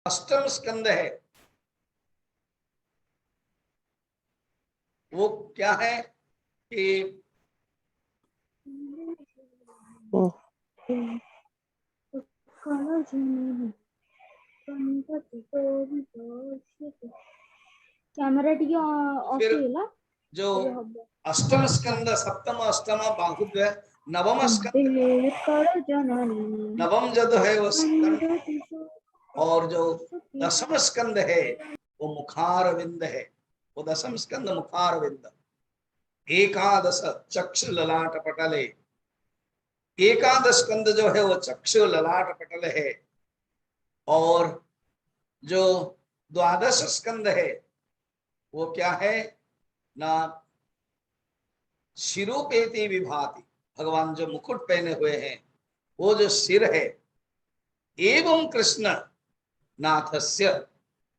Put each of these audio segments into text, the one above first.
अष्टम स्कंद है वो क्या है कि कैमरा टी ऑफ फिर केला जो अष्टम स्कंद सप्तम अष्टम बाहुद्वय नवम स्कंद नवम जद है वो स्कंद, और जो दसम स्कंद है वो मुखार विंद है। वो दसम स्कंद मुखार विंद। एकादश चक्षु ललाट पटले, एकादश स्कंद जो है वो चक्षु ललाट पटल है। और जो द्वादश स्कंद है वो क्या है ना, शिरोपेति विभाति, भगवान जो मुकुट पहने हुए हैं वो जो सिर है। एवं कृष्ण नाथस्य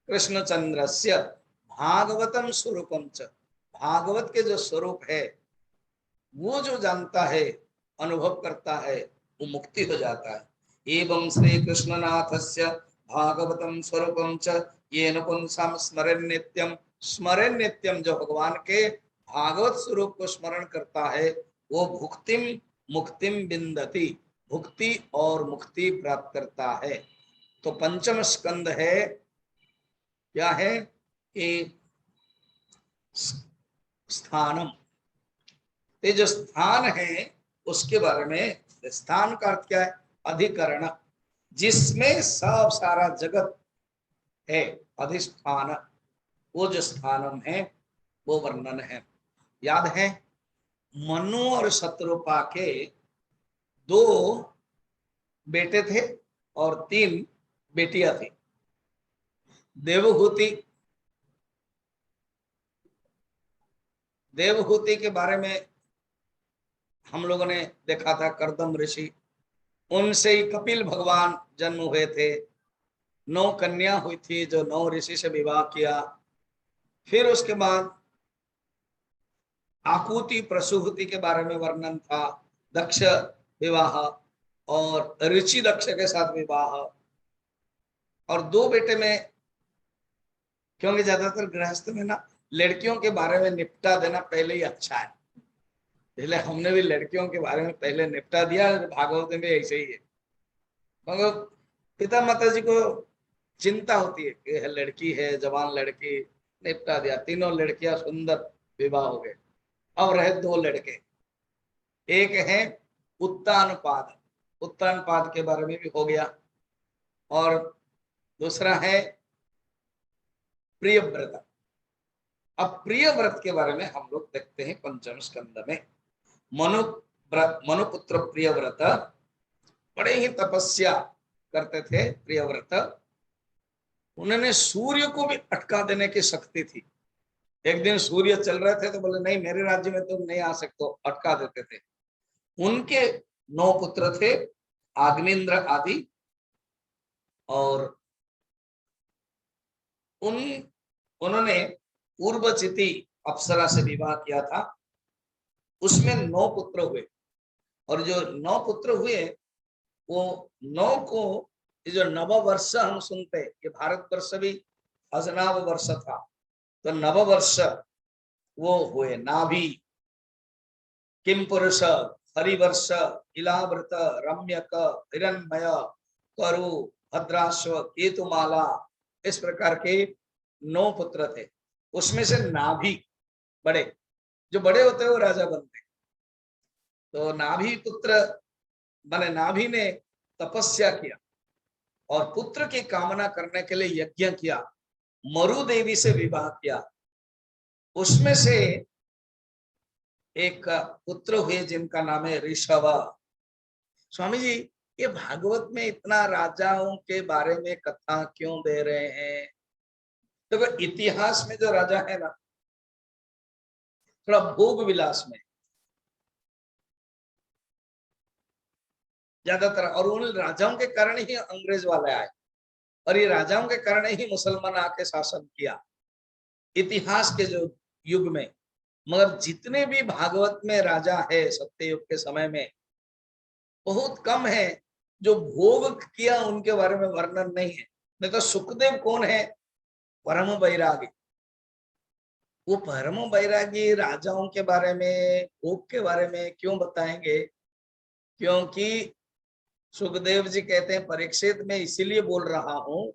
कृष्णचंद्रस्य भागवतम स्वरूपम च, भागवत के जो स्वरूप है वो जो जानता है अनुभव करता है वो मुक्ति हो जाता है। एवं श्री कृष्णनाथस्य भागवतम स्वरूपम च येन पुंसाम स्मरण नित्यम, स्मरण नित्यम जो भगवान के भागवत स्वरूप को स्मरण करता है वो भुक्तिम मुक्तिम बिंदति, भुक्ति और मुक्ति प्राप्त करता है। तो पंचम स्कंद है क्या है कि स्थानम, ये जो स्थान है उसके बारे में, स्थान का अर्थ क्या है, अधिकरण, जिसमें सब सारा जगत है, अधिष्ठान, वो जो स्थानम है वो वर्णन है। याद है मनु और शत्रुपा के दो बेटे थे और 3 बेटियां थी। देवहूति, देवहूति के बारे में हम लोगों ने देखा था, कर्दम ऋषि, उनसे ही कपिल भगवान जन्म हुए थे। 9 कन्या हुई थी जो 9 ऋषि से विवाह किया। फिर उसके बाद आकुति प्रसूति के बारे में वर्णन था, दक्ष विवाह और ऋषि दक्ष के साथ विवाह। और 2 बेटे में, क्योंकि ज्यादातर गृहस्थ में ना लड़कियों के बारे में निपटा देना पहले ही अच्छा है, इसलिए हमने भी लड़कियों के बारे में पहले निपटा दिया। भागवत में ऐसे ही है, क्योंकि पिता माता जी को चिंता होती है कि लड़की है, जवान लड़की, निपटा दिया। 3 लड़कियां सुंदर विवाह हो गए। अब रहे 2 लड़के, एक है उत्तानपाद, उत्तानपाद के बारे में भी हो गया, और दूसरा है प्रियव्रत। अब प्रियव्रत के बारे में हम लोग देखते हैं पंचम स्कंद में। मनुपुत्र प्रियव्रत बड़े ही तपस्या करते थे। प्रियव्रत, उन्होंने सूर्य को भी अटका देने की शक्ति थी। एक दिन सूर्य चल रहे थे तो बोले नहीं मेरे राज्य में तुम नहीं आ सकते, अटका देते थे। उनके 9 पुत्र थे, आग्नेन्द्र आदि, और उन्होंने पूर्वचिति अप्सरा से विवाह किया था। उसमें 9 पुत्र हुए, और जो 9 पुत्र हुए वो 9 को, ये जो नव वर्ष हम सुनते, ये भारतवर्ष भी अजनाव वर्ष था, तो नव वर्ष वो हुए नाभि, किम पुरुष, हरिवर्ष, इलावृत, रम्यक, हिरण्मय, करु, भद्राश्व, केतुमाला, इस प्रकार के 9 पुत्र थे। उसमें से नाभि बड़े, जो बड़े होते हैं वो राजा बनते। तो नाभि पुत्र माने नाभि ने तपस्या किया और पुत्र की कामना करने के लिए यज्ञ किया, मरु देवी से विवाह किया। उसमें से एक पुत्र हुए जिनका नाम है ऋषभ। स्वामी जी, ये भागवत में इतना राजाओं के बारे में कथा क्यों दे रहे हैं? तो इतिहास में जो राजा है ना, थोड़ा भोग विलास में ज्यादातर, और उन राजाओं के कारण ही अंग्रेज वाले आए, और ये राजाओं के कारण ही मुसलमान आके शासन किया इतिहास के जो युग में। मगर जितने भी भागवत में राजा है सत्ययुग के समय में, बहुत कम है जो भोग किया, उनके बारे में वर्णन नहीं है। नहीं तो सुखदेव कौन है? परम वैरागी। वो परम वैरागी राजाओं के बारे में, भोग के बारे में क्यों बताएंगे? क्योंकि सुखदेव जी कहते हैं परीक्षित मैं इसीलिए बोल रहा हूं,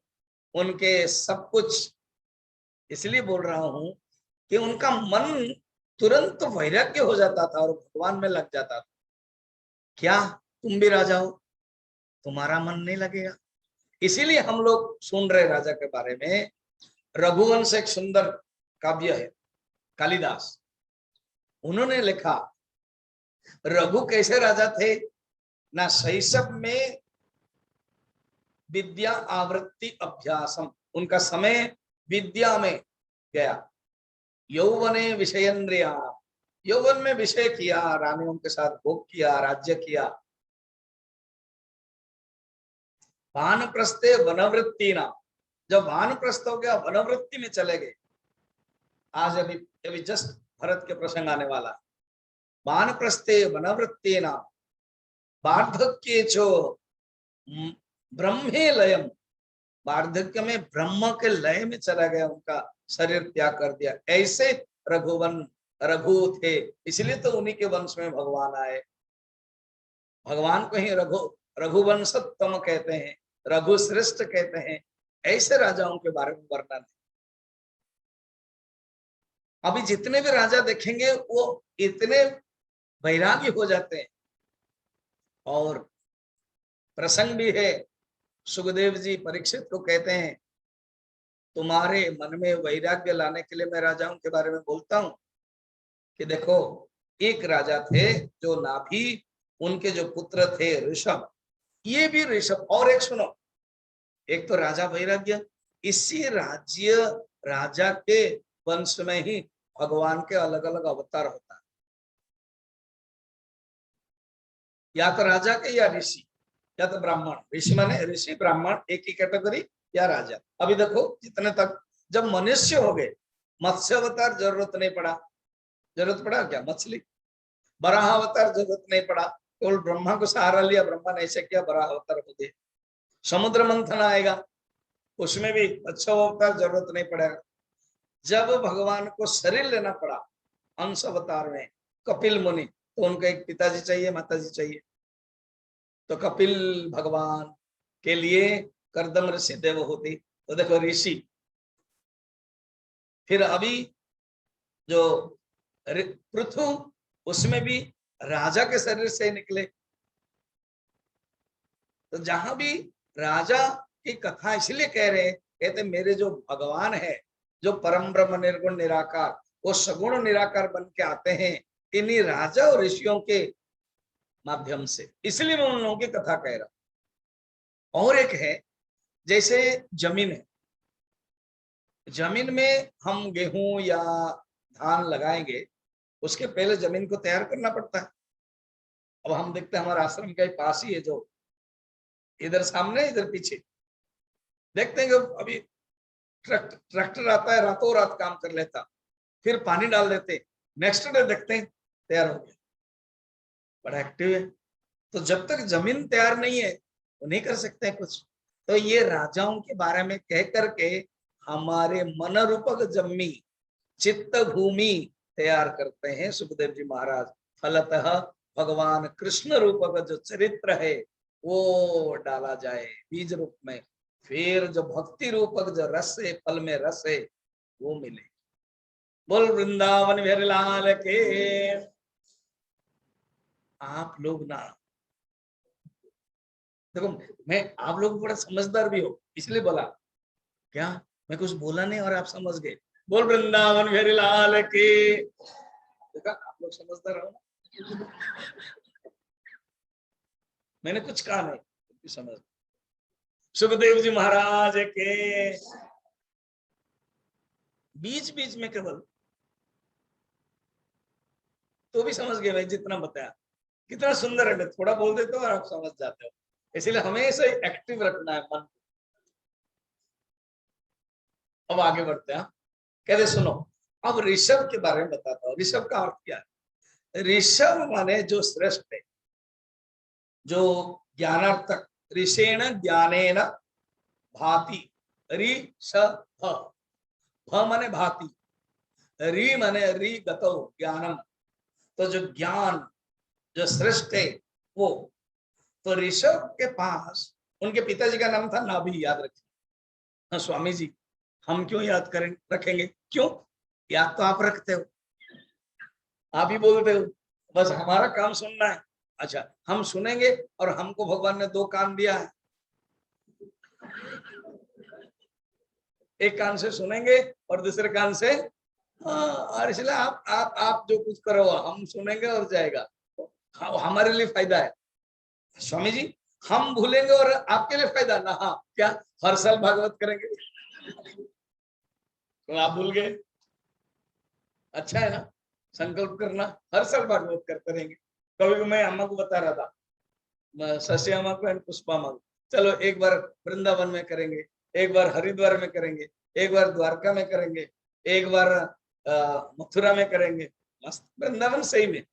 उनके सब कुछ इसलिए बोल रहा हूं कि उनका मन तुरंत वैराग्य हो जाता था और भगवान में लग जाता था। क्या तुम भी राजा हो, तुम्हारा मन नहीं लगेगा? इसीलिए हम लोग सुन रहे राजा के बारे में। रघुवंश एक सुंदर काव्य है, कालिदास उन्होंने लिखा रघु कैसे राजा थे ना। शैशव में विद्या आवृत्ति अभ्यासम, उनका समय विद्या में गया। यौवने विषयेंद्रिया, यौवन में विषय किया, रानियों के साथ भोग किया, राज्य किया। वानप्रस्थे वनवृत्ति ना, जब वानप्रस्थ हो गया वनवृत्ति में चले गए। आज अभी अभी जस्ट भरत के प्रसंग आने वाला। वानप्रस्थे वनवृत्ति ना वार्धक्ये चो ब्रह्मे लयम, वार्धक्य में ब्रह्म के लय में चला गया, उनका शरीर त्याग कर दिया। ऐसे रघु थे, इसलिए तो उन्हीं के वंश में भगवान आए। भगवान को ही रघुवंशोत्तम कहते हैं, रघु श्रेष्ठ कहते हैं। ऐसे राजाओं के बारे में वर्णन है। अभी जितने भी राजा देखेंगे वो इतने वैरागी हो जाते हैं। और प्रसंग भी है, सुखदेव जी परीक्षित को कहते हैं तुम्हारे मन में वैराग्य लाने के लिए मैं राजाओं के बारे में बोलता हूं कि देखो एक राजा थे जो नाभि, उनके जो पुत्र थे ऋषभ, ये भी ऋषभ। और एक सुनो, एक तो राजा वैराग्य, इसी राज्य राजा के वंश में ही भगवान के अलग अलग अवतार होता है। या तो राजा के या ऋषि या तो ब्राह्मण। ऋषि माने ऋषि, ब्राह्मण एक ही कैटेगरी, या राजा। अभी देखो जितने तक जब मनुष्य हो गए, मत्स्य अवतार जरूरत नहीं पड़ा। जरूरत पड़ा क्या? मछली। बराह अवतार जरूरत नहीं पड़ा, केवल ब्रह्मा को सहारा लिया, ब्रह्मा ने ऐसे किया, बराह अवतार हो गए। समुद्र मंथन आएगा, उसमें भी अच्छा अवतार जरूरत नहीं पड़ेगा। जब भगवान को शरीर लेना पड़ा अंश अवतार में, कपिल मुनि, तो उनको एक पिताजी चाहिए, माताजी चाहिए। तो कपिल भगवान के लिए कर्दम ऋषि देवहूति, तो देखो ऋषि। फिर अभी जो पृथु, उसमें भी राजा के शरीर से निकले। तो जहां भी राजा की कथा इसलिए कह रहे हैं, कहते मेरे जो भगवान है, जो परम ब्रह्म निर्गुण निराकार, वो सगुण निराकार बन के आते हैं इन्हीं राजा और ऋषियों के माध्यम से। इसलिए मैं उन लोगों की कथा कह रहा हूं। और एक है, जैसे जमीन है, जमीन में हम गेहूं या धान लगाएंगे, उसके पहले जमीन को तैयार करना पड़ता है। अब हम देखते हैं हमारा आश्रम के पास ही है, जो इधर सामने इधर पीछे, देखते हैं कि अभी ट्रैक्टर आता है, रातों रात काम कर लेता, फिर पानी डाल देते, नेक्स्ट डे देखते हैं तैयार हो गया। बड़ा एक्टिव है। तो जब तक जमीन तैयार नहीं है तो नहीं कर सकते कुछ। तो ये राजाओं के बारे में कह करके हमारे मन रूपक जम्मी चित्त भूमि तैयार करते हैं सुखदेव जी महाराज। फलतः भगवान कृष्ण रूपक जो चरित्र है वो डाला जाए बीज रूप में, फिर जो भक्ति रूपक जो रस है, फल में रस है, वो मिले। बोल वृंदावन बिहारी लाल के। आप लोग ना, देखो मैं, आप लोग बड़ा समझदार भी हो इसलिए बोला, क्या मैं कुछ बोला नहीं और आप समझ गए। बोल वृंदावन बिहारी लाल की। देखा आप लोग समझदार हो ना। मैंने कुछ कहा नहीं, समझ। सुखदेव जी महाराज के बीच बीच में केवल तो भी समझ गए भाई, जितना बताया कितना सुंदर है। मैं थोड़ा बोल देता हूँ और आप समझ जाते हो, इसलिए हमेशा एक्टिव रखना है मन। अब आगे बढ़ते हैं। कहते सुनो, अब ऋषभ के बारे में बताता हूँ। ऋषभ का अर्थ क्या है? ऋषभ माने जो श्रेष्ठ है, जो ज्ञानार्थक, ऋषेण ज्ञानेन भाति, ऋषभ, भ माने भांति, री माने री गतो ज्ञानम, तो जो ज्ञान जो श्रेष्ठ है वो। तो ऋषभ के पास उनके पिताजी का नाम था नाभि, याद रखिए। हाँ, स्वामी जी हम क्यों याद करें रखेंगे, क्यों? याद तो आप रखते हो, आप ही बोलते हो, बस हमारा काम सुनना है। अच्छा, हम सुनेंगे और हमको भगवान ने दो कान दिया है, एक कान से सुनेंगे और दूसरे कान से, हाँ, और इसलिए आप जो कुछ करो हम सुनेंगे और जाएगा, हमारे लिए फायदा है। स्वामी जी हम भूलेंगे और आपके लिए फायदा ना, हाँ क्या हर साल भागवत करेंगे तो आप भूल गए, अच्छा है ना, संकल्प करना हर साल भागवत करते रहेंगे। कभी मैं अम्मा को बता रहा था, शशि अम्मा को एंड पुष्पा अम्मा को, चलो एक बार वृंदावन में करेंगे, एक बार हरिद्वार में करेंगे, एक बार द्वारका में करेंगे, एक बार मथुरा में करेंगे। मस्त वृंदावन, सही में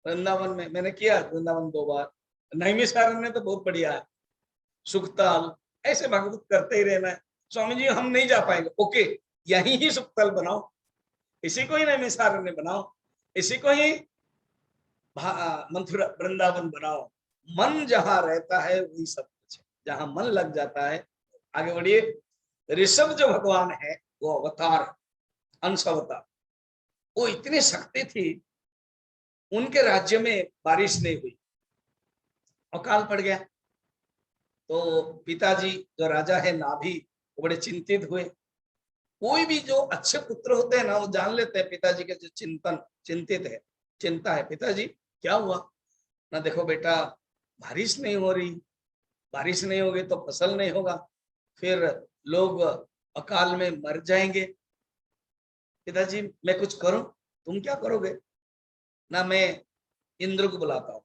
वृंदावन में मैंने किया वृंदावन 2 बार, नैमिषारण्य में तो बहुत बढ़िया है, सुखताल, ऐसे भागवत करते ही रहना है। स्वामी जी हम नहीं जा पाएंगे, ओके यही ही सुखताल बनाओ, इसी को ही नैमिषारण्य बनाओ, इसी को ही मथुरा वृंदावन बनाओ। मन जहां रहता है वही सब कुछ है, जहां मन लग जाता है। आगे बढ़िए। ऋषभ जो भगवान है वो अवतार, अंश अवतार, वो इतनी शक्ति थी, उनके राज्य में बारिश नहीं हुई, अकाल पड़ गया। तो पिताजी जो राजा है नाभि, वो बड़े चिंतित हुए। कोई भी जो अच्छे पुत्र होते हैं ना, वो जान लेते हैं पिताजी के जो चिंतित है, चिंता है, पिताजी क्या हुआ ना, देखो बेटा बारिश नहीं हो रही, बारिश नहीं होगी तो फसल नहीं होगा, फिर लोग अकाल में मर जाएंगे। पिताजी मैं कुछ करूं? तुम क्या करोगे ना, मैं इंद्र को बुलाता हूँ।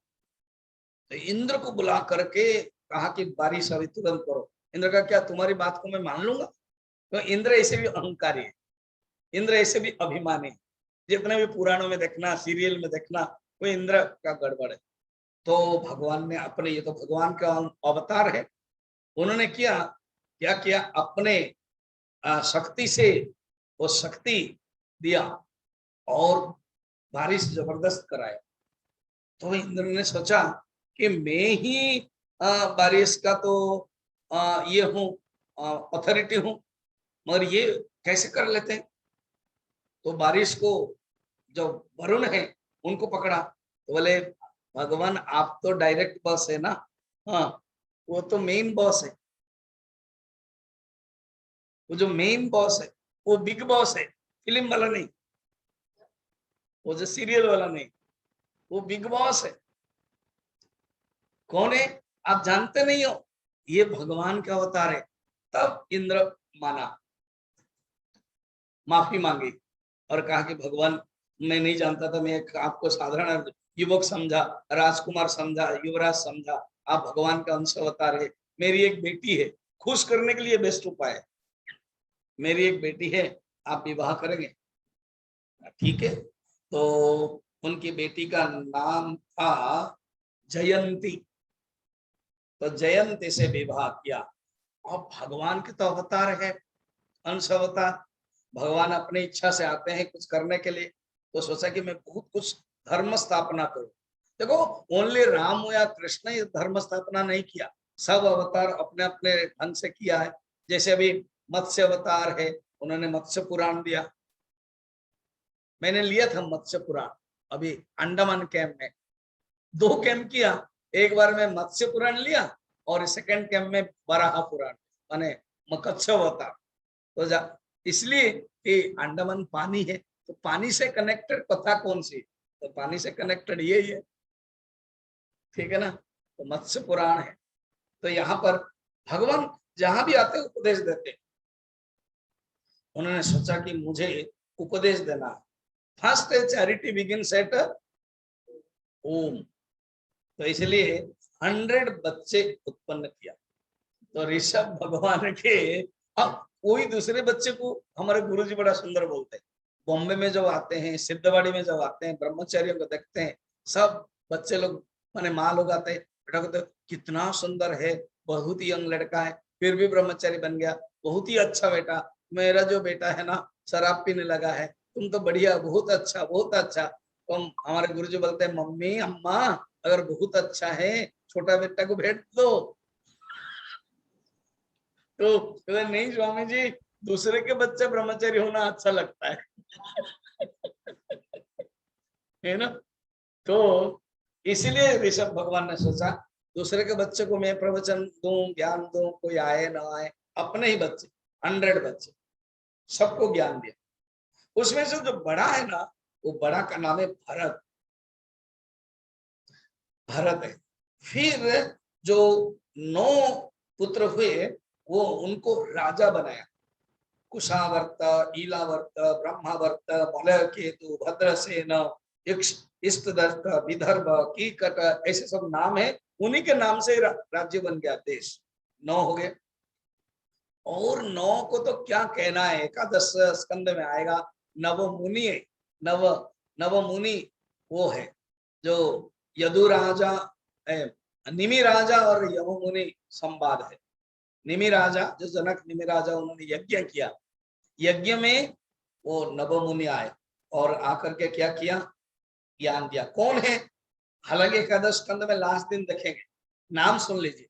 तो इंद्र को बुला करके कहा कि बारिश अभी तुरंत करो। इंद्र का क्या तुम्हारी बात को मैं मान लूंगा? तो इंद्र ऐसे भी अहंकारी है, इंद्र ऐसे भी अभिमानी है, जितने भी पुराणों में देखना, सीरियल में देखना, वो इंद्र का गड़बड़ है। तो भगवान ने अपने, ये तो भगवान का अवतार है, उन्होंने किया क्या किया, अपने शक्ति से वो शक्ति दिया और बारिश जबरदस्त कराया। तो इंद्र ने सोचा कि मैं ही बारिश का तो ये हूँ, अथॉरिटी हूँ, मगर ये कैसे कर लेते हैं? तो बारिश को जो वरुण है उनको पकड़ा, तो बोले भगवान आप तो डायरेक्ट बॉस है ना, हाँ वो तो मेन बॉस है, वो जो मेन बॉस है वो बिग बॉस है, फिल्म वाला नहीं, वो जो सीरियल वाला नहीं, वो बिग बॉस है। कौन है आप जानते नहीं हो, ये भगवान का अवतार है। तब इंद्र माना, माफी मांगी और कहा कि भगवान मैं नहीं जानता था, मैं आपको साधारण युवक समझा, राजकुमार समझा, युवराज समझा, आप भगवान का अंश अवतार है। मेरी एक बेटी है, खुश करने के लिए बेस्ट उपाय है, मेरी एक बेटी है, आप विवाह करेंगे? ठीक है। तो उनकी बेटी का नाम था जयंती, तो जयंती से विवाह किया। अब भगवान के तो अवतार है, अंश अवतार, भगवान अपनी इच्छा से आते हैं कुछ करने के लिए, तो सोचा कि मैं बहुत कुछ धर्म स्थापना करूं। देखो ओनली राम या कृष्ण ने धर्म स्थापना नहीं किया, सब अवतार अपने अपने ढंग से किया है। जैसे अभी मत्स्य अवतार है, उन्होंने मत्स्य पुराण दिया, मैंने लिया था मत्स्य पुराण अभी अंडमान कैंप में, 2 कैंप किया, एक बार में मत्स्य पुराण लिया और सेकंड कैंप में वराह पुराण माने मत्स्य अवतार। तो इसलिए कि अंडमान पानी है, तो पानी से कनेक्टेड कथा कौन सी, तो पानी से कनेक्टेड ये ही है, ठीक है ना, तो मत्स्य पुराण है। तो यहाँ पर भगवान जहां भी आते उपदेश देते, उन्होंने सोचा कि मुझे उपदेश देना है। First charity begins at home, तो इसलिए 100 बच्चे उत्पन्न किया। तो ऋषभ भगवान के, अब कोई दूसरे बच्चे को हमारे गुरुजी बड़ा सुंदर बोलते हैं, बॉम्बे में जब आते हैं, सिद्धवाड़ी में जब आते हैं, ब्रह्मचारियों को देखते हैं, सब बच्चे लोग माने माँ लोग आते हैं, बेटा को कितना सुंदर है, बहुत ही यंग लड़का है, फिर भी ब्रह्मचारी बन गया, बहुत ही अच्छा बेटा, मेरा जो बेटा है ना शराब पीने लगा है, तुम तो बढ़िया, बहुत अच्छा बहुत अच्छा। तो हमारे गुरुजी बोलते हैं मम्मी अम्मा अगर बहुत अच्छा है छोटा बेटा को भेज दो। तो कहते नहीं स्वामी जी, दूसरे के बच्चे ब्रह्मचारी होना अच्छा लगता है ना। तो इसीलिए ऋषभ भगवान ने सोचा दूसरे के बच्चे को मैं प्रवचन दूं, ज्ञान दूं, कोई आए ना आए, अपने ही बच्चे 100 बच्चे सबको ज्ञान दिया। उसमें से जो बड़ा है ना, वो बड़ा का नाम है भरत। भरत है। फिर जो 9 पुत्र हुए वो उनको राजा बनाया। कुशावर्त, ईलावर्त, ब्रह्मावर्त, मलयकेतु, भद्रसेन, इष्टदष्ट, विदर्भ, कीकट, ऐसे सब नाम है। उन्हीं के नाम से राज्य बन गया, देश 9 हो गए। और 9 को तो क्या कहना है, एकादश स्कंद में आएगा। नव मुनि है, नव नव मुनि वो है जो यदु राजा, निमि राजा और यम मुनि संवाद है। निमि राजा जो जनक निमि राजा, उन्होंने यज्ञ किया, यज्ञ में वो नव मुनि आए और आकर के क्या किया, ज्ञान दिया। कौन है, हालांकि एकादश स्कंद में लास्ट दिन देखेंगे, नाम सुन लीजिए।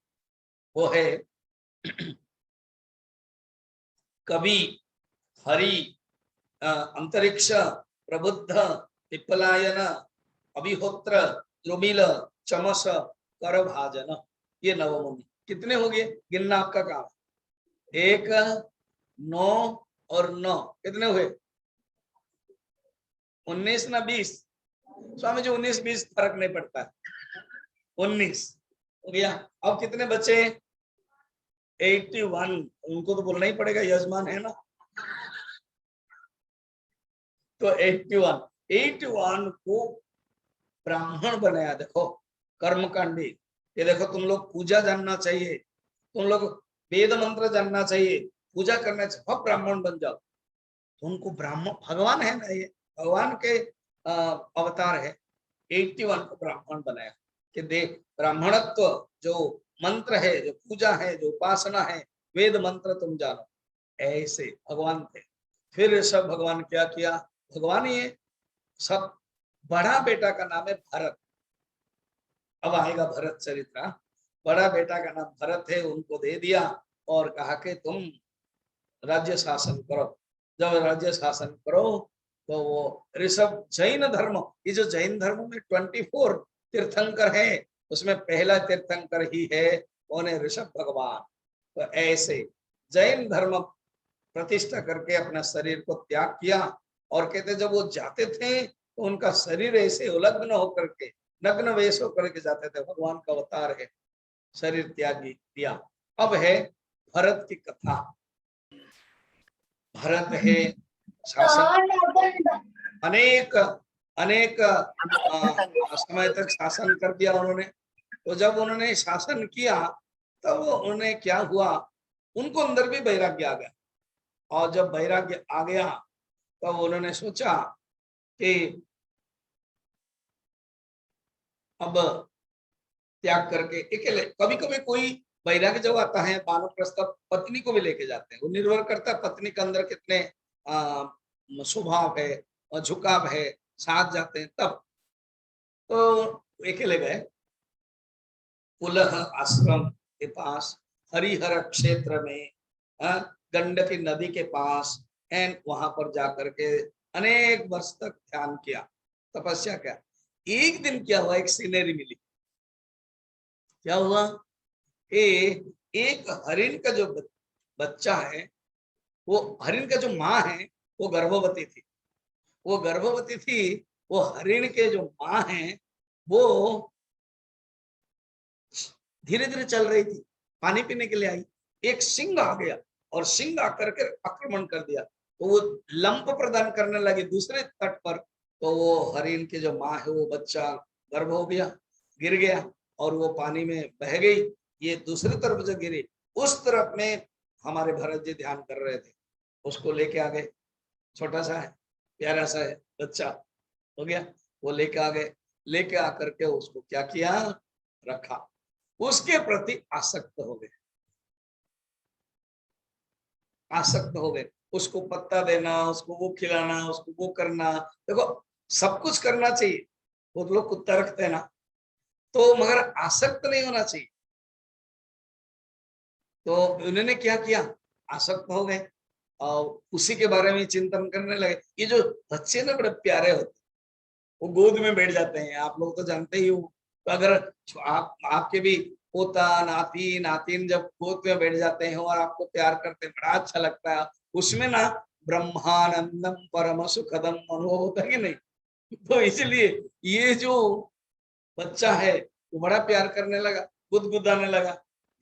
वो है कवि, हरि, अंतरिक्ष, प्रबुद्ध, पिप्पलायन, अभिहोत्र, द्रुमिल, चमस, करभाजन, ये नवमुनि। कितने हो गए, गिनना आपका काम। 1, 9 और 9 कितने हुए, 19 ना 20? स्वामी जी 19-20 फर्क नहीं पड़ता है, 19 हो गया। अब कितने बचे, 81। उनको तो बोलना ही पड़ेगा, यजमान है ना। तो 81 को ब्राह्मण बनाया। देखो कर्मकांडी, ये देखो तुम लोग पूजा जानना चाहिए, तुम लोग वेद मंत्र जानना चाहिए, पूजा करना चाहिए, अब ब्राह्मण बन जाओ। तो उनको ब्राह्मण, भगवान है ना, ये भगवान के अवतार है। 81 को ब्राह्मण बनाया कि देख ब्राह्मणत्व जो मंत्र है, जो पूजा है, जो उपासना है, वेद मंत्र तुम जानो, ऐसे भगवान थे। फिर सब भगवान क्या किया, भगवान ये सब, बड़ा बेटा का नाम है भरत। अब आएगा भरत चरित्र। बड़ा बेटा का नाम भरत है, उनको दे दिया और कहा कि तुम राज्य शासन करो। जब राज्य शासन करो तो वो ऋषभ, जैन धर्म, ये जो जैन धर्म में 24 तीर्थंकर है, उसमें पहला तीर्थंकर ही है, कौन है, ऋषभ भगवान। तो ऐसे जैन धर्म प्रतिष्ठा करके अपना शरीर को त्याग किया। और कहते जब वो जाते थे तो उनका शरीर ऐसे उलग्न होकर के, नग्न वेश होकर के जाते थे, भगवान का अवतार है, शरीर त्यागी दिया। अब है भरत की कथा। भरत है शासन, अनेक अनेक समय तक शासन कर दिया उन्होंने। तो जब उन्होंने शासन किया तब उन्हें क्या हुआ, उनको अंदर भी वैराग्य आ गया। और जब वैराग्य आ गया तब उन्होंने सोचा कि अब त्याग करके अकेले, कभी कभी कोई वैराग्य जब आता है, वानप्रस्थ पत्नी को भी लेके जाते हैं, वो निर्भर करता है पत्नी के अंदर कितने स्वभाव है और झुकाव है, साथ जाते हैं तब। तो अकेले गए पुलह आश्रम के पास, हरिहर क्षेत्र में, गंडकी नदी के पास, एंड वहां पर जाकर के अनेक वर्ष तक ध्यान किया, तपस्या किया। एक दिन क्या हुआ, एक सीनरी मिली। क्या हुआ, एक हरिण का जो बच्चा है, वो हरिण का जो माँ है वो गर्भवती थी। वो गर्भवती थी, वो हरिण के जो माँ है वो धीरे धीरे चल रही थी, पानी पीने के लिए आई, एक सिंह आ गया और सिंह आकर के आक्रमण कर दिया। तो वो लंप प्रदान करने लगी दूसरे तट पर। तो वो हरिण के जो माँ है वो बच्चा गर्भ हो गया, गिर गया और वो पानी में बह गई। ये दूसरी तरफ जो गिरी, उस तरफ में हमारे भरत जी ध्यान कर रहे थे, उसको लेके आ गए। छोटा सा है, प्यारा सा है, बच्चा हो गया, वो लेके आ गए। लेके आकर के उसको क्या किया, रखा, उसके प्रति आसक्त हो गए। आसक्त हो गए, उसको पत्ता देना, उसको वो खिलाना, उसको वो करना। देखो सब कुछ करना चाहिए, वो लोग कुत्ता रखते हैं ना, तो मगर आसक्त नहीं होना चाहिए। तो उन्होंने क्या किया, आसक्त हो गए और उसी के बारे में चिंतन करने लगे। ये जो बच्चे ना बड़े प्यारे होते, वो गोद में बैठ जाते हैं, आप लोग तो जानते ही हो। तो अगर आप आपके भी पोता नाती नातिन जब गोद में बैठ जाते हैं और आपको प्यार करते हैं, बड़ा अच्छा लगता है। उसमें ना ब्रह्मानंदम परम सुखदम अनुभव होता है कि नहीं। तो इसलिए ये जो बच्चा है वो बड़ा प्यार करने लगा, गुदगुदाने लगा।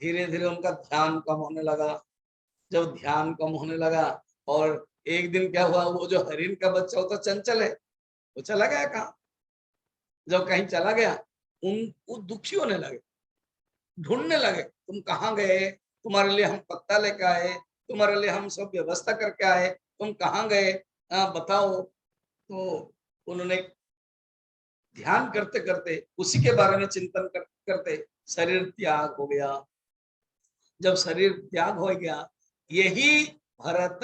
धीरे धीरे उनका ध्यान कम होने लगा। जब ध्यान कम होने लगा और एक दिन क्या हुआ, वो जो हरिण का बच्चा होता चंचल है, वो चला गया कहाँ। जब कहीं चला गया, उन वो दुखी होने लगे, ढूंढने लगे, तुम कहाँ गए, तुम्हारे लिए हम पत्ता लेके आए, तुम्हारे लिए हम सब व्यवस्था करके आए, तुम कहाँ गए, बताओ। तो उन्होंने ध्यान करते करते उसी के बारे में चिंतन करते शरीर त्याग हो गया। जब शरीर त्याग हो गया, यही भरत।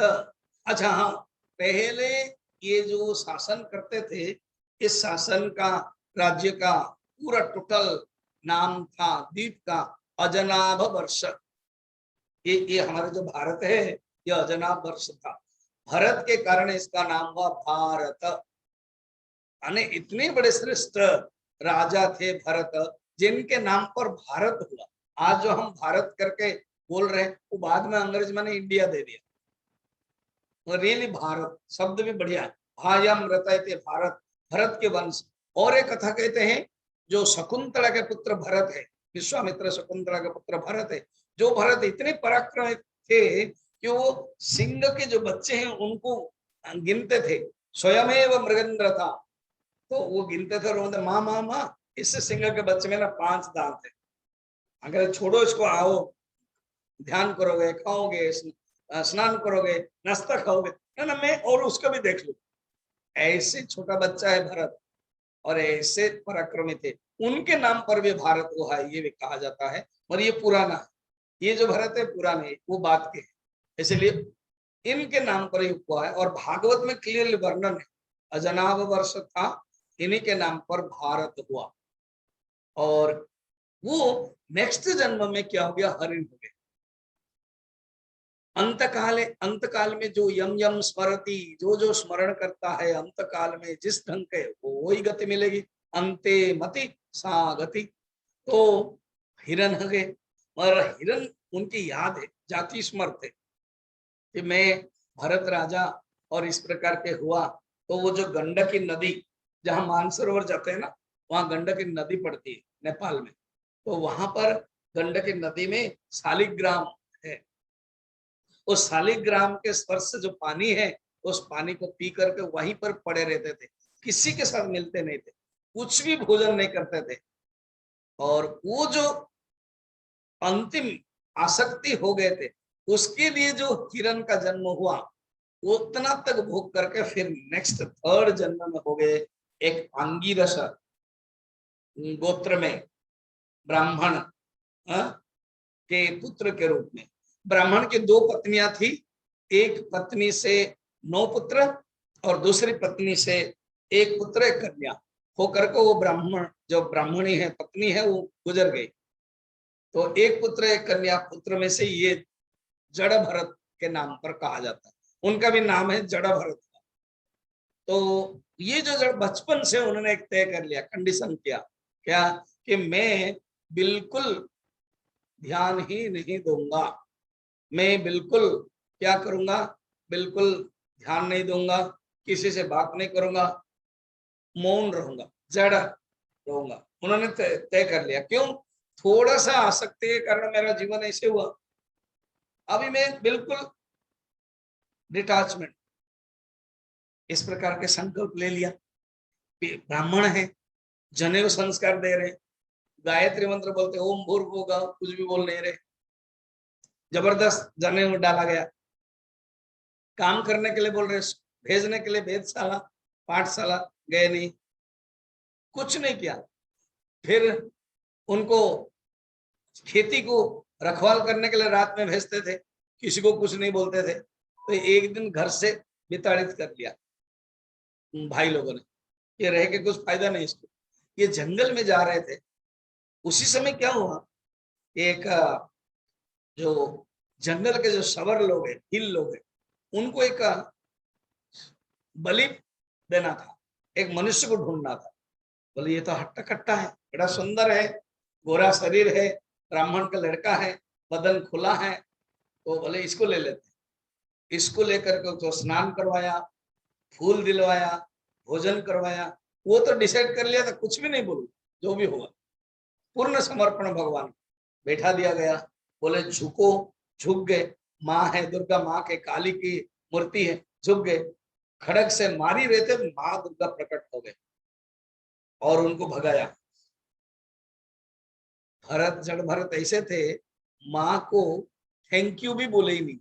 अच्छा हाँ, पहले ये जो शासन करते थे, इस शासन का, राज्य का पूरा टोटल नाम था द्वीप का अजनाभ वर्ष। ये हमारा जो भारत है, ये अजनाभ वर्ष था। भरत के कारण इसका नाम हुआ भारत। यानी इतने बड़े श्रेष्ठ राजा थे भरत, जिनके नाम पर भारत हुआ। आज जो हम भारत करके बोल रहे हैं, वो बाद में अंग्रेज मैंने इंडिया दे दिया। रियली भारत शब्द भी बढ़िया है, भायाम रतयते भारत, भरत के वंश। और एक कथा कहते हैं, जो शकुंतला के पुत्र भरत है, विश्वामित्र शकुंतला के पुत्र भरत है, जो भरत इतने पराक्रमी थे कि वो सिंह के जो बच्चे हैं उनको गिनते थे। स्वयमेव मृगेंद्र था, तो वो गिनते थे और माँ माँ माँ, इस सिंह के बच्चे में ना 5 दांत है, अगर छोड़ो इसको, आओ ध्यान करोगे, खाओगे, स्नान करोगे, नाश्ता खाओगे, ना मैं और उसका भी देख लो। ऐसे छोटा बच्चा है भरत, और ऐसे पराक्रमी थे, उनके नाम पर भी भारत हुआ है, ये भी कहा जाता है। और ये पुराना है, ये जो भरत है पुराने, वो बात के है, इसलिए इनके नाम पर ही हुआ है। और भागवत में क्लियरली वर्णन है, अजनाभ वर्ष था, इन्हीं के नाम पर भारत हुआ। और वो नेक्स्ट जन्म में क्या हो गया, हरिण हो गया। अंत काल में जो यम यम स्मरती, जो जो स्मरण करता है अंत काल में जिस ढंग के, वो वही गति मिलेगी। अंते मति सा गति। तो हिरण हो गए, और हिरण उनकी याद है, जाति स्मृत है कि मैं भरत राजा और इस प्रकार के हुआ। तो वो जो गंडकी नदी, जहां मानसरोवर जाते हैं ना, वहां गंडकी नदी पड़ती है नेपाल में। तो वहां पर गंडकी नदी में शालिग्राम है। उस शालिग्राम के स्पर्श से जो पानी है, उस पानी को पी करके वहीं पर पड़े रहते थे, किसी के साथ मिलते नहीं थे, कुछ भी भोजन नहीं करते थे। और वो जो अंतिम आसक्ति हो गए थे, उसके लिए जो किरण का जन्म हुआ, उतना तक भोग करके फिर नेक्स्ट थर्ड जन्म में हो गए एक अंगिरस गोत्र में ब्राह्मण के पुत्र के रूप में। ब्राह्मण की 2 पत्नियां थी, एक पत्नी से 9 पुत्र और दूसरी पत्नी से 1 पुत्र 1 कन्या होकर को वो ब्राह्मण, जो ब्राह्मणी है पत्नी है, वो गुजर गई। तो 1 पुत्र 1 कन्या पुत्र में से ये जड़ भरत के नाम पर कहा जाता है, उनका भी नाम है जड़ भरत। तो ये जो जड़ बचपन से उन्होंने एक तय कर लिया, कंडीशन किया क्या, कि मैं बिल्कुल ध्यान ही नहीं दूंगा, मैं बिल्कुल क्या करूंगा, बिल्कुल ध्यान नहीं दूंगा, किसी से बात नहीं करूंगा, मौन रहूंगा, जड़ रहूंगा। उन्होंने तय कर लिया। क्यों, थोड़ा सा आसक्ति के कारण मेरा जीवन ऐसे हुआ, अभी मैं बिल्कुल डिटैचमेंट, इस प्रकार के संकल्प ले लिया। ब्राह्मण है, जनेऊ संस्कार दे रहे, गायत्री मंत्र बोलते, ओम भूर्भुवः, कुछ भी बोल नहीं रहे, जबरदस्त जनेऊ डाला गया। काम करने के लिए बोल रहे, भेजने के लिए वेधशाला पाठशाला गए नहीं, कुछ नहीं किया। फिर उनको खेती को रखवाल करने के लिए रात में भेजते थे, किसी को कुछ नहीं बोलते थे। तो एक दिन घर से विताड़ित कर लिया भाई लोगों ने, ये रह के कुछ फायदा नहीं इसको। ये जंगल में जा रहे थे, उसी समय क्या हुआ, एक जो जंगल के जो सवर लोग हैं, हिल लोग हैं, उनको एक बलि देना था, एक मनुष्य को ढूंढना था। बोले ये तो हट्टा कट्टा है, बड़ा सुंदर है, गोरा शरीर है, ब्राह्मण का लड़का है, बदन खुला है, तो बोले इसको ले लेते। इसको लेकर के तो स्नान करवाया, फूल दिलवाया, भोजन करवाया। वो तो डिसाइड कर लिया था, कुछ भी नहीं बोलू, जो भी होगा पूर्ण समर्पण भगवान। बैठा दिया गया, बोले झुको, झुक गए। माँ है, दुर्गा माँ के, काली की मूर्ति है, झुक गए। खड़ग से मारी रहे थे, माँ दुर्गा प्रकट हो गए और उनको भगाया। भरत, जड़ भरत ऐसे थे, माँ को थैंक यू भी बोले ही नहीं,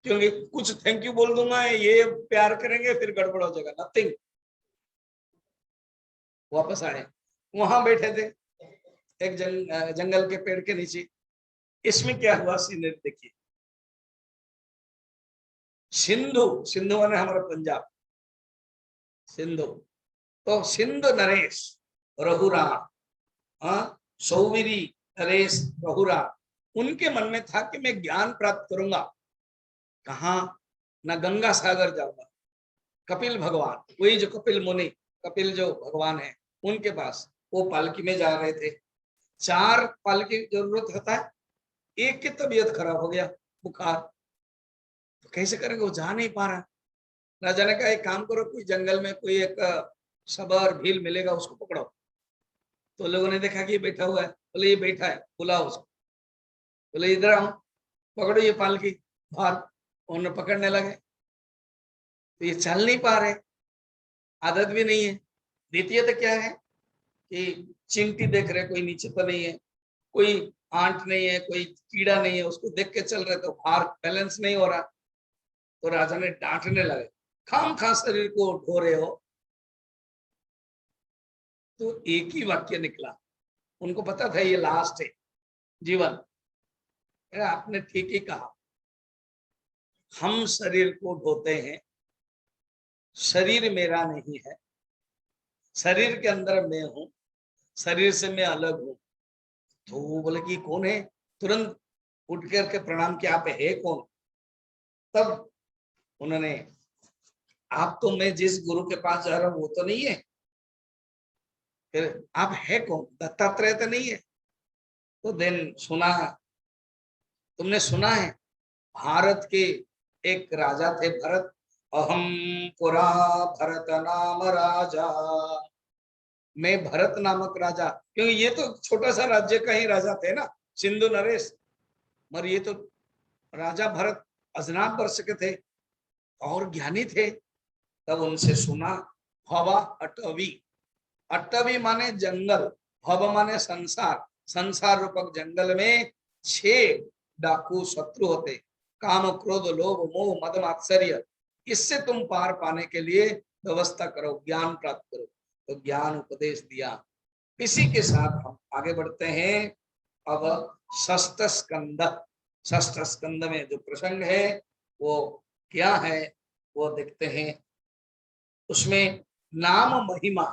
क्योंकि कुछ थैंक यू बोल दूंगा ये प्यार करेंगे फिर गड़बड़ हो जाएगा, नथिंग। वापस आए, वहां बैठे थे एक जंगल के पेड़ के नीचे। इसमें क्या हुआ सीन देखिए। सिंधु, सिंधु माने हमारा पंजाब, सिंधु, तो सिंधु नरेश रघुरा, सौवीरी नरेश रघुरा, उनके मन में था कि मैं ज्ञान प्राप्त करूंगा कहा, न गंगा सागर जाऊंगा, कपिल भगवान, वही जो कपिल मुनि, कपिल जो भगवान है उनके पास, वो पालकी में जा रहे थे। 4 पालकी की जरूरत होता है, एक की तबीयत खराब हो गया, बुखार, तो कैसे करेंगे, वो जा नहीं पा रहा। राजा ने कहा एक काम करो, कोई जंगल में कोई एक सबर भील मिलेगा, उसको पकड़ो। तो लोगों ने देखा कि ये बैठा हुआ है, बोले ये बैठा है, बुलाओ उसको। बोले इधर आओ, पकड़ो ये पालकी बाहर। उन्होंने पकड़ने लगे, तो ये चल नहीं पा रहे, आदत भी नहीं है। द्वितीय तो क्या है कि चिंटी देख रहे, कोई नीचे तो नहीं है, कोई आंट नहीं है, कोई कीड़ा नहीं है, उसको देख के चल रहे, तो बाहर बैलेंस नहीं हो रहा। तो राजा ने डांटने लगे, खाम खा शरीर को ढो रहे हो। तो एक ही वाक्य निकला, उनको पता था ये लास्ट है जीवन। आपने ठीक ही कहा, हम शरीर को ढोते हैं, शरीर मेरा नहीं है, शरीर के अंदर मैं हूं, शरीर से मैं अलग हूं। तो वो बोले कि कौन है, तुरंत उठ करके प्रणाम किया, आप है कौन। तब उन्होंने, आप तो मैं जिस गुरु के पास जा रहा हूं वो तो नहीं है, फिर आप है कौन, दत्तात्रेय तो नहीं है। तो देन सुना, तुमने सुना है भारत के एक राजा थे भरत, अहम पुरा भरत नाम राजा, मैं भरत नामक राजा, क्योंकि ये तो छोटा सा राज्य का ही राजा थे ना, सिंधु नरेश, मगर ये तो राजा भरत अजनाब वर्ष के थे और ज्ञानी थे। तब उनसे सुना, हवा अटवी, अटवी माने जंगल, हव माने संसार, संसार रूपक जंगल में 6 डाकू शत्रु होते, काम क्रोध लोभ मोह मद मात्सर्य, इससे तुम पार पाने के लिए व्यवस्था करो, ज्ञान प्राप्त करो। तो ज्ञान उपदेश दिया। इसी के साथ हम आगे बढ़ते हैं। अब षष्ठ स्कंद, षष्ठ स्कंद में जो प्रसंग है वो क्या है वो देखते हैं। उसमें नाम महिमा,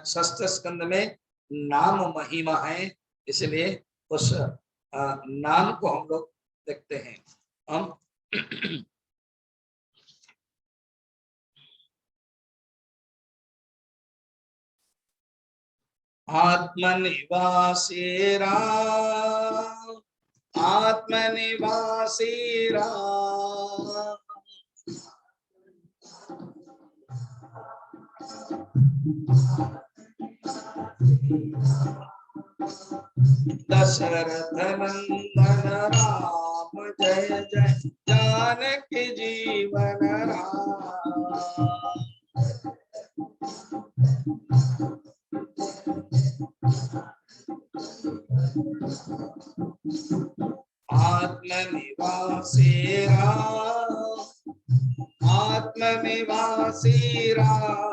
षष्ठ स्कंद में नाम महिमा है, इसलिए उस नाम को हम लोग देखते हैं। हम आत्मनिवासी राम, आत्मनिवासी राम, दशरथ नंदन राम जय जय, जानकी जीवन राम। आत्मनिवासी राम, आत्मनिवासी राम,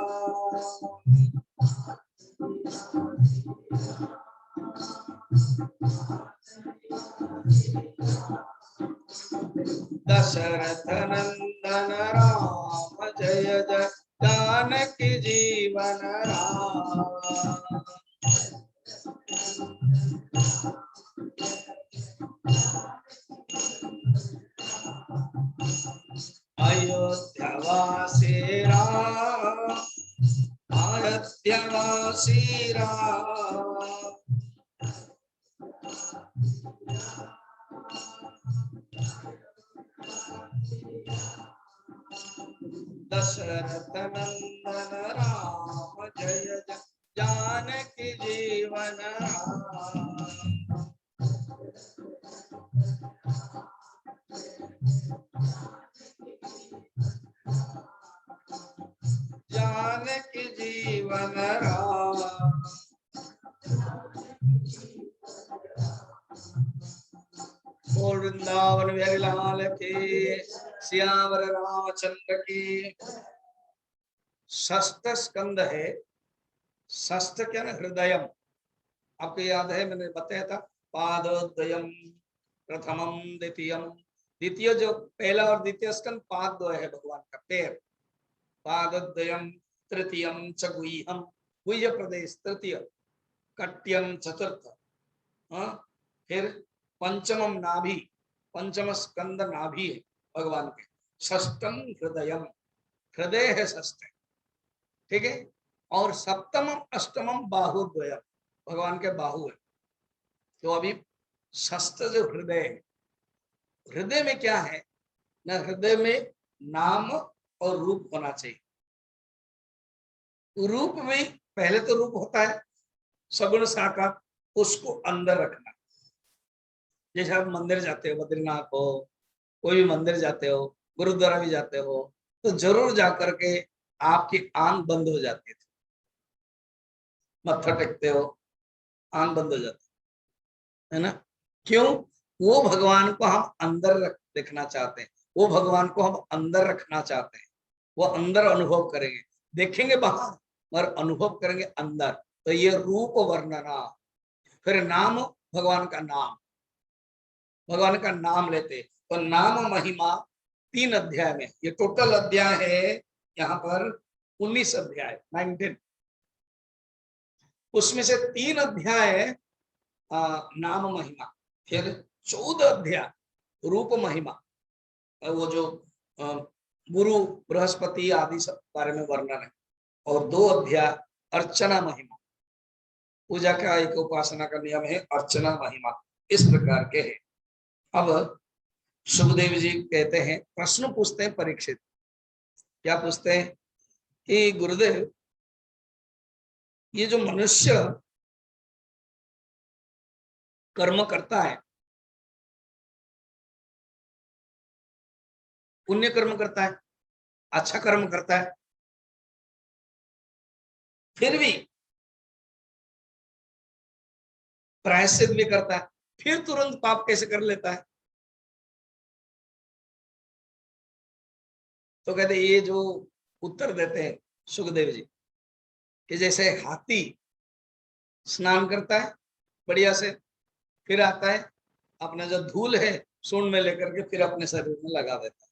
दशरथ नंदन राम जय जय जानकी जीवन राम। अयोध्यावासी राम, अयोध्यावासी राम, दशरथ नंदन राम जय जय जानकी जीवन राम। जानकी जीवन राम। बोल वृंदावन बिहारी लाल की, सियावर रामचंद्र की। षष्ठ स्कंद है। षष्ठ क्या ना, हृदयम। आपको याद है मैंने बताया था, पादोद्वयम प्रथमम द्वितीयम। द्वितीय जो पहला और द्वितीय स्कंद पाद दो है भगवान का पैर। पादोद्वयम तृतीयम च गुह्यम, गुह्य प्रदेश तृतीय। कट्यम चतुर्थ। फिर पंचमम नाभि, पंचम स्कंद नाभि है भगवान के। षष्टम हृदयम, हृदय है षष्ठ, ठीक है। और सप्तमम अष्टमम बाहुद्वयम, भगवान के बाहु है। तो अभी षष्ठ जो हृदय है, हृदय में क्या है ना, हृदय में नाम और रूप होना चाहिए। रूप में पहले तो रूप होता है सगुण साकार, उसको अंदर रखना। जैसे आप मंदिर जाते हो, बद्रीनाथ हो, कोई भी मंदिर जाते हो, गुरुद्वारा भी जाते हो, तो जरूर जाकर के आपकी आंख बंद हो जाती थी, मत्था टेकते हो, आंख बंद हो जाती है ना। क्यों? वो भगवान को हम अंदर देखना चाहते हैं, वो भगवान को हम अंदर रखना चाहते हैं। वो अंदर अनुभव करेंगे, देखेंगे बाहर और अनुभव करेंगे अंदर। तो ये रूप वर्णना। फिर नाम, भगवान का नाम, भगवान का नाम लेते। तो नाम महिमा 3 अध्याय में, ये टोटल अध्याय है यहाँ पर 19 अध्याय, 19। उसमें से 3 अध्याय नाम महिमा, फिर 14 अध्याय रूप महिमा, वो जो गुरु बृहस्पति आदि सब बारे में वर्णन है। और 2 अध्याय अर्चना महिमा, पूजा का एक उपासना का नियम है अर्चना महिमा, इस प्रकार के है। अब सुखदेव जी कहते हैं, प्रश्न पूछते हैं परीक्षित। क्या पूछते हैं कि गुरुदेव, ये जो मनुष्य कर्म करता है, पुण्य कर्म करता है, अच्छा कर्म करता है, फिर भी प्रायश्चित भी करता है, फिर तुरंत पाप कैसे कर लेता है? तो कहते ये जो उत्तर देते हैं सुखदेव जी कि जैसे हाथी स्नान करता है बढ़िया से, फिर आता है, अपना जो धूल है सूंड में लेकर के फिर अपने शरीर में लगा देता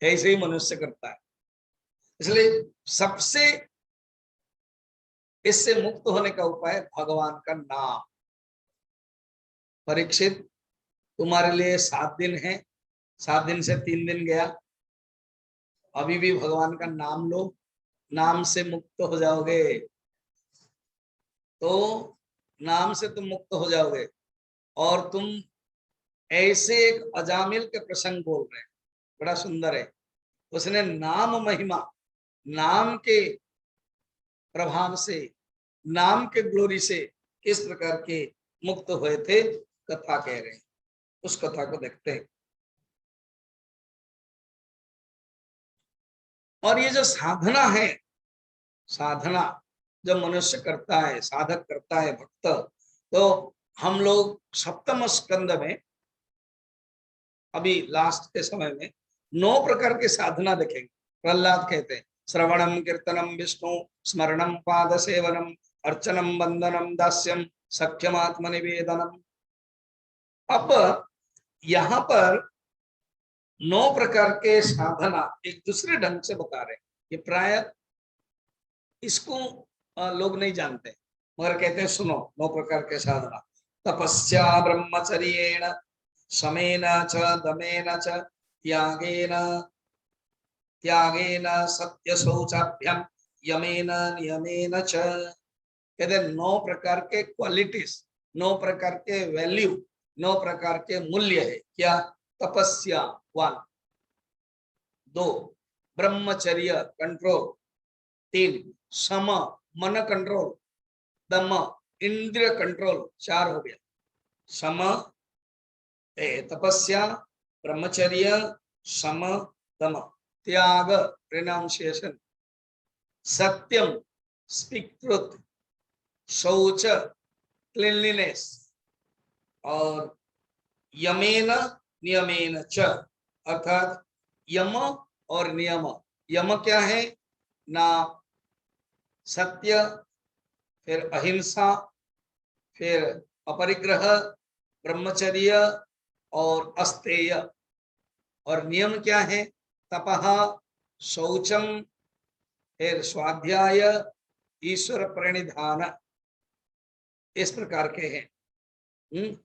है, ऐसे ही मनुष्य करता है। इसलिए सबसे इससे मुक्त होने का उपाय भगवान का नाम। परीक्षित, तुम्हारे लिए 7 दिन है, 7 दिन से 3 दिन गया, अभी भी भगवान का नाम लो, नाम से मुक्त हो जाओगे। तो नाम से तुम मुक्त हो जाओगे। और तुम ऐसे एक अजामिल के प्रसंग बोल रहे हैं, बड़ा सुंदर है। उसने नाम महिमा, नाम के प्रभाव से, नाम के ग्लोरी से किस प्रकार के मुक्त हुए थे, कथा कह रहे हैं। उस कथा को देखते हैं। और ये जो साधना है, साधना जब मनुष्य करता है, साधक करता है, भक्त, तो हम लोग सप्तम स्कंद में अभी लास्ट के समय में 9 प्रकार के साधना देखेंगे। प्रहलाद कहते हैं, श्रवणम कीर्तनम विष्णु स्मरणम पाद सेवनम अर्चनम बंदनम दास्यम सख्यम आत्मनिवेदनम। अब यहाँ पर 9 प्रकार के साधना एक दूसरे ढंग से बता रहे हैं। ये प्राय इसको लोग नहीं जानते, मगर कहते हैं सुनो 9 प्रकार के साधना। तपस्या ब्रह्मचर्येण शमेन च दमेन च त्यागेन त्यागेन सत्य शौचाभ्याम यमेन नियमेन च। कहते 9 प्रकार के क्वालिटीज, 9 प्रकार के वैल्यू, 9 प्रकार के मूल्य है। क्या? तपस्या 1, 2 ब्रह्मचर्य कंट्रोल, 3 सम मन कंट्रोल, दम इंद्रिय कंट्रोल, 4 हो गया। सम तपस्या, ब्रह्मचर्य, सम, दम, त्याग रिनाउंसिएशन, सत्यम स्पीक ट्रुथ, शौच क्लीनलीनेस, और यमेन नियमेन च अर्थात यम और नियम। यम क्या है? ना सत्य, फिर अहिंसा, फिर अपरिग्रह, ब्रह्मचर्य और अस्तेय। और नियम क्या है? तपः, शौचम, फिर स्वाध्याय, ईश्वर प्रणिधान, इस प्रकार के हैं।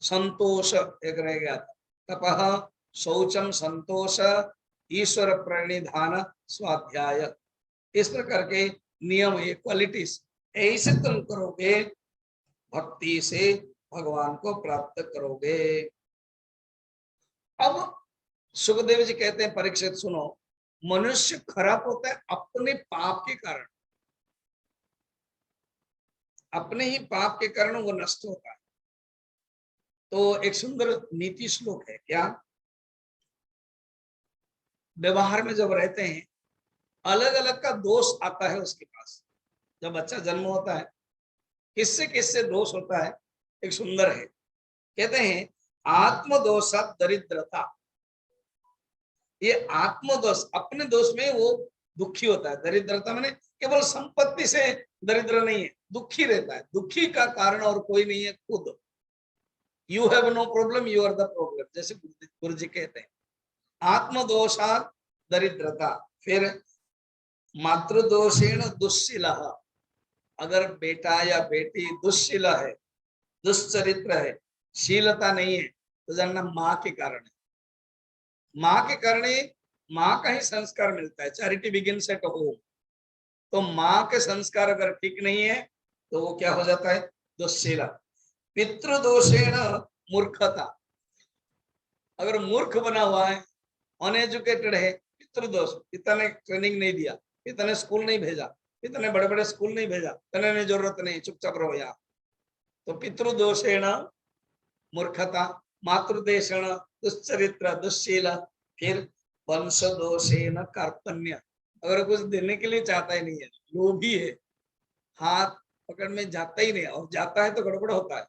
संतोष एक रह गया था। तपः, शौचम, संतोष, ईश्वर प्रणिधान, स्वाध्याय, इस प्रकार के नियम, ये क्वालिटीज। ऐसे तुम करोगे, भक्ति से भगवान को प्राप्त करोगे। अब सुखदेव जी कहते हैं परीक्षित सुनो, मनुष्य खराब होता है अपने पाप के कारण, अपने ही पाप के कारण वो नष्ट होता है। तो एक सुंदर नीति श्लोक है। क्या? व्यवहार में जब रहते हैं, अलग अलग का दोष आता है उसके पास। जब बच्चा जन्म होता है, किससे किससे दोष होता है? एक सुंदर है, कहते हैं आत्मदोषात दरिद्रता। ये आत्मदोष, अपने दोष में वो दुखी होता है। दरिद्रता माने केवल संपत्ति से दरिद्र नहीं है, दुखी रहता है। दुखी का कारण और कोई नहीं है, खुद। You have no problem, you are the problem, जैसे गुरु जी कहते हैं। आत्मदोषात दरिद्रता। फिर मातृदोषेण दुश्शीला, अगर बेटा या बेटी दुश्शीला है, दुश्चरित्र है, शीलता नहीं है, तो जानना माँ के कारण है। माँ के कारण माँ का ही संस्कार मिलता है। Charity begins at home. तो माँ के संस्कार अगर ठीक नहीं है तो वो क्या हो जाता है? दुश्शीला। पितृदोषेण मूर्खता, अगर मूर्ख बना हुआ है, अनएजुकेटेड है, पितृदोष, पिता ने ट्रेनिंग नहीं दिया, पिता ने स्कूल नहीं भेजा, पिता ने बड़े बड़े स्कूल नहीं भेजा, तने ने जरूरत नहीं, चुपचाप रहो यहाँ। तो पितृदोषेण मूर्खता, मातृदेशेण दुश्चरित्र दुश्शील, फिर वंशदोषेण कार्पण्य, अगर कुछ देने के लिए चाहता ही नहीं है, लोभी है, हाथ पकड़ में जाता ही नहीं, और जाता है तो गड़बड़ होता है।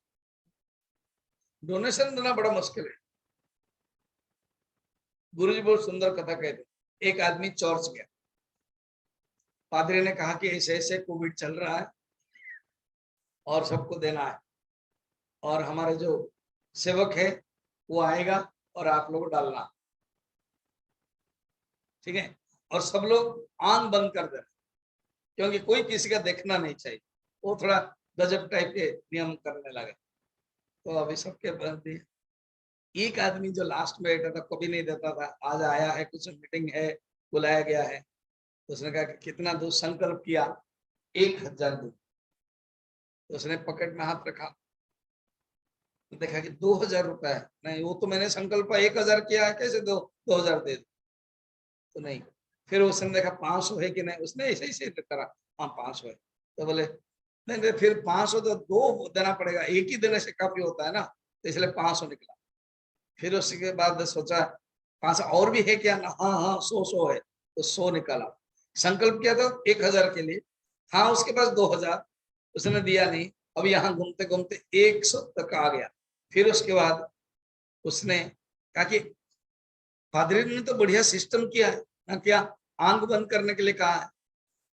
डोनेशन देना बड़ा मुश्किल है। गुरुजी बहुत सुंदर कथा कहते, एक आदमी चर्च गया, पादरी ने कहा कि ऐसे ऐसे कोविड चल रहा है और सबको देना है, और हमारे जो सेवक है वो आएगा और आप लोग डालना, ठीक है? और सब लोग आंख बंद कर देना, क्योंकि कोई किसी का देखना नहीं चाहिए। वो थोड़ा गजब टाइप के नियम करने लगे। तो अभी सबके बंद दिए। एक आदमी जो लास्ट में बैठा था, कभी नहीं देता था, आज आया है, कुछ मीटिंग है, बुलाया गया है, तो उसने कहा कि कितना दो? संकल्प किया 1000 दो। तो उसने पॉकेट में हाथ रखा, तो देखा कि 2000 रुपए है। नहीं, वो तो मैंने संकल्प 1000 किया है, कैसे 2000 दे दो? तो नहीं। फिर उसने देखा 500 है कि नहीं, उसने ऐसे ही करा, हाँ 500 है। तो बोले नहीं, फिर 500 तो 2 देना पड़ेगा, एक ही देने से काफी होता है ना, तो इसलिए 500 निकला। फिर उसके बाद सोचा 500 और भी है क्या ना, हाँ हाँ 100 है, तो 100 निकाला। संकल्प किया था 1000 के लिए, हाँ उसके पास 2000, उसने दिया नहीं। अब यहाँ घूमते घूमते 100 तक आ गया। फिर उसके बाद उसने कहा कि पादरी ने तो बढ़िया सिस्टम किया है ना, क्या आंख बंद करने के लिए कहा है,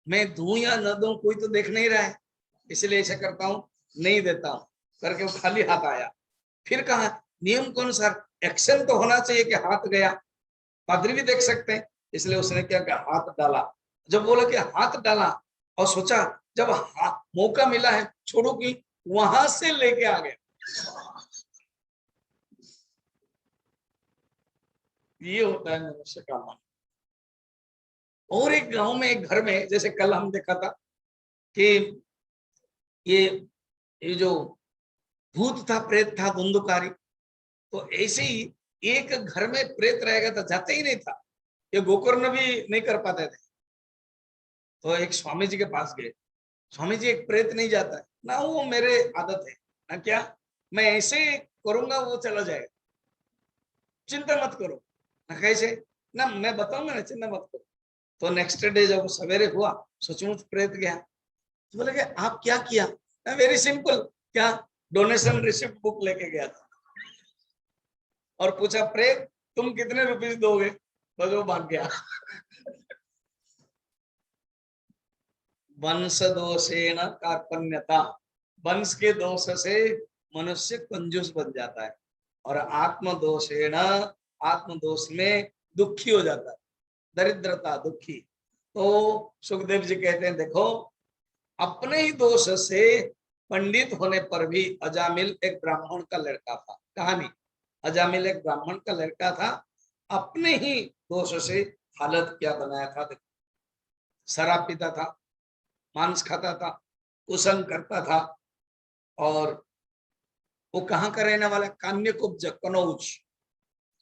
मैं दूं या न दूं कोई तो देख नहीं रहा है, इसलिए ऐसा करता हूँ, नहीं देता हूँ करके वो खाली हाथ आया। फिर कहा नियम के अनुसार एक्शन तो होना चाहिए कि हाथ गया, पादरी भी देख सकते हैं। इसलिए उसने क्या किया, हाथ डाला। जब बोला कि हाथ डाला और सोचा जब मौका मिला है छोड़ो की, वहां से लेके आ गया। ये होता है मनुष्य का मन। और एक गांव में, एक घर में, जैसे कल हम देखा था कि ये ये जो भूत था, प्रेत था, धुंधुकारी, तो ऐसे ही एक घर में प्रेत रहेगा तो जाते ही नहीं था। ये गोकर्ण भी नहीं कर पाते थे। तो एक स्वामी जी के पास गए। स्वामी जी, एक प्रेत नहीं जाता है ना, वो मेरे आदत है ना, क्या मैं ऐसे करूंगा वो चला जाएगा, चिंता मत करो ना। कैसे ना, मैं बताऊंगा ना, चिंता मत करो। तो नेक्स्ट डे जब सवेरे हुआ, सचमुच प्रेत गया। तो बोले कि आप क्या किया? वेरी सिंपल, क्या डोनेशन रिसिप्ट बुक लेके गया था और पूछा, प्रेत तुम कितने रुपीस दोगे? बस वो भाग गया। वंश दोषेण कार्पण्यता, वंश के दोष से मनुष्य कंजूस बन जाता है, और आत्म दोषेण, आत्म दोष में दुखी हो जाता है, दरिद्रता, दुखी। तो सुखदेव जी कहते हैं, देखो अपने ही दोष से पंडित होने पर भी, अजामिल एक ब्राह्मण का लड़का था, कहानी, अजामिल एक ब्राह्मण का लड़का था, अपने ही दोष से हालत क्या बनाया था। देखो, शराब पीता था, मांस खाता था, कुसंग करता था, और वो कहाँ का रहने वाला? कान्यकुब्ज, कनौज,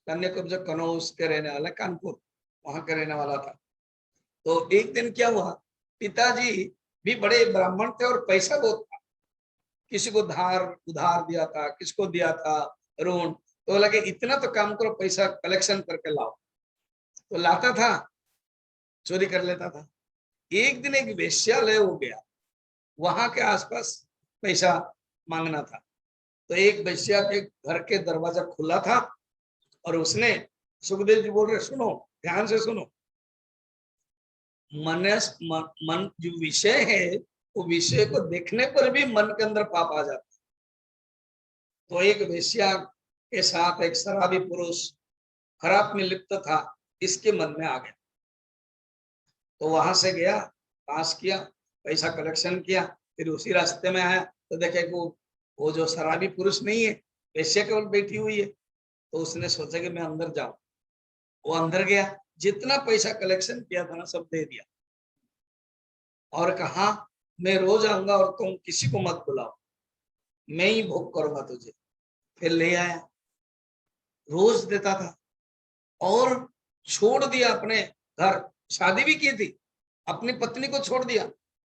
कान्यकुब्ज कनौज के रहने वाला, कानपुर, वहां का रहने वाला था। तो एक दिन क्या हुआ, पिताजी भी बड़े ब्राह्मण थे और पैसा बहुत था, किसी को धार उधार दिया था, किसको दिया था ऋण। तो लगे इतना तो काम करो, पैसा कलेक्शन करके लाओ। तो लाता था, चोरी कर लेता था। एक दिन एक वेश्यालय हो गया, वहां के आसपास पैसा मांगना था। तो एक वेश्या के घर के दरवाजा खुला था, और उसने, सुखदेव जी बोल रहे, सुनो ध्यान से सुनो, मन जो विषय है, वो विषय को देखने पर भी मन के अंदर पाप आ जाता है। तो एक वेश्या के साथ एक शराबी पुरुष खराब में लिप्त था, इसके मन में आ गया। तो वहां से गया, पास किया, पैसा कलेक्शन किया, फिर उसी रास्ते में आया तो देखे वो जो शराबी पुरुष नहीं है, वेश्या केवल बैठी हुई है। तो उसने सोचा कि मैं अंदर जाऊं। वो अंदर गया, जितना पैसा कलेक्शन किया था ना, सब दे दिया, और कहा मैं रोज आऊंगा और तुम किसी को मत बुलाओ, मैं ही भोग करूंगा तुझे। फिर ले आया, रोज देता था, और छोड़ दिया अपने घर, शादी भी की थी, अपनी पत्नी को छोड़ दिया,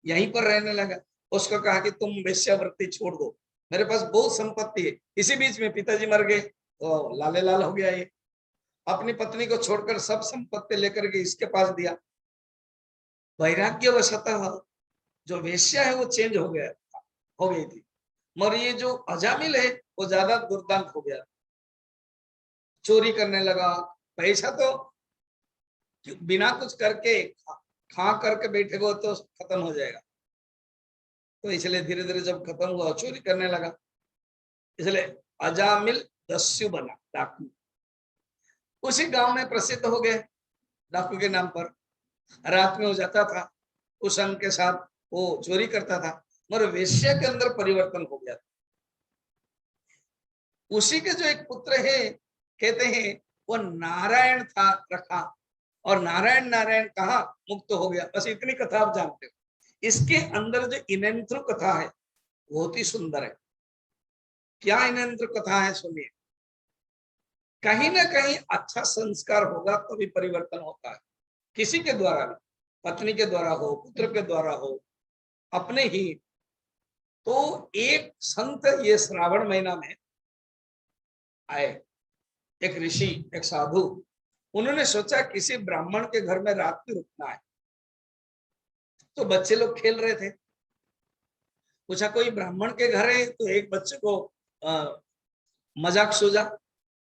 यहीं पर रहने लगा। उसको कहा कि तुम वेश्यावृत्ति छोड़ दो, मेरे पास बहुत संपत्ति है। इसी बीच में पिताजी मर गए, तो लाले लाल हो गया ये, अपनी पत्नी को छोड़कर सब संपत्ति लेकर के इसके पास दिया। वैराग्यवशतः जो वेश्या है वो चेंज हो गया, हो गई थी, मगर ये जो अजामिल है वो ज्यादा दुर्दांत हो गया, चोरी करने लगा। पैसा तो बिना कुछ करके खा करके बैठे हो तो खत्म हो जाएगा, तो इसलिए धीरे धीरे जब खत्म हुआ, चोरी करने लगा। इसलिए अजामिल दस्यु बना, डाकू। उसी गांव में प्रसिद्ध हो गए डाकू के नाम पर। रात में हो जाता था, कुसंग के साथ वो चोरी करता था, मगर वेश्या के अंदर परिवर्तन हो गया था। उसी के जो एक पुत्र है, कहते हैं वो नारायण था रखा, और नारायण नारायण कहा मुक्त हो गया। बस इतनी कथा आप जानते हो। इसके अंदर जो इनेंद्र कथा है बहुत ही सुंदर है। क्या इनेंद्र कथा है, सुनिए। कहीं ना कहीं अच्छा संस्कार होगा तभी परिवर्तन होता है, किसी के द्वारा भी, पत्नी के द्वारा हो, पुत्र के द्वारा हो, अपने ही। तो एक संत ये श्रावण महीना में आए, एक ऋषि, एक साधु, उन्होंने सोचा किसी ब्राह्मण के घर में रात में रुकना है। तो बच्चे लोग खेल रहे थे, पूछा कोई ब्राह्मण के घर है? तो एक बच्चे को मजाक सूझा,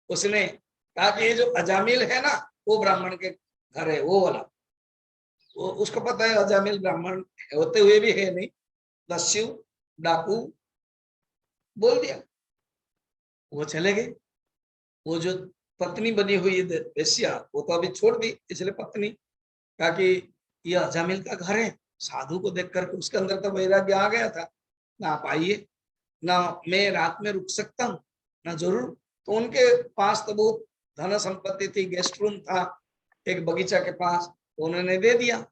उसने कहा कि ये जो अजामिल है ना, वो ब्राह्मण के घर है, वो वाला। वो उसको पता है अजामिल ब्राह्मण होते हुए भी है नहीं, दस्यु डाकू, बोल दिया। वो चले गए। वो जो पत्नी बनी हुई वेश्या, वो तो अभी छोड़ दी, इसलिए पत्नी कहा कि ये अजामिल का घर है। साधु को देख करके उसके अंदर तो वैराग्य आ गया था, ना आप आइए, ना मैं रात में रुक सकता हूँ, ना जरूर। तो उनके पास तो बहुत धन संपत्ति थी, गेस्ट रूम था एक बगीचा के पास, तो उन्होंने दे दिया।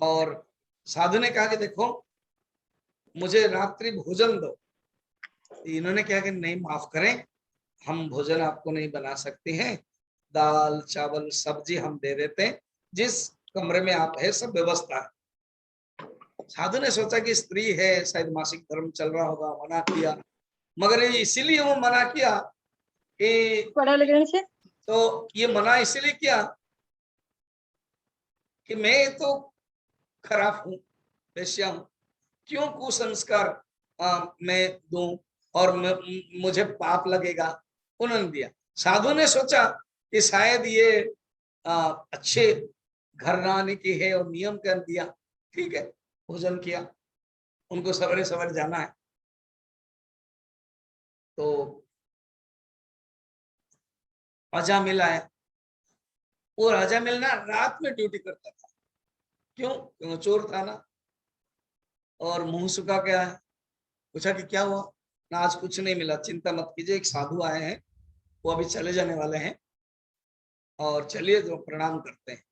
और साधु ने कहा कि देखो मुझे रात्रि भोजन दो। इन्होंने क्या कि नहीं, माफ करें, हम भोजन आपको नहीं बना सकते हैं, दाल चावल सब्जी हम दे देते हैं, जिस कमरे में आप है सब व्यवस्था है। साधु ने सोचा कि स्त्री है, शायद मासिक धर्म चल रहा होगा, मना किया। मगर ये इसीलिए वो मना किया कि, पढ़ा लगने से तो ये मना इसीलिए किया कि मैं तो खराब हूं, वेश्या हूं, क्यों कुसंस्कार मैं दूं, और मुझे पाप लगेगा। उन्होंने दिया। साधु ने सोचा कि शायद ये अच्छे घराने की है और नियम कर दिया, ठीक है, भोजन किया, उनको सवेरे सवेरे जाना है। तो अजामिल आया। वो अजामिल ना रात में ड्यूटी करता था, क्यों, क्यों चोर था ना, और मुंह सुखा के आया। पूछा कि क्या हुआ ना, आज कुछ नहीं मिला, चिंता मत कीजिए, एक साधु आए हैं, वो अभी चले जाने वाले हैं, और चलिए जो प्रणाम करते हैं।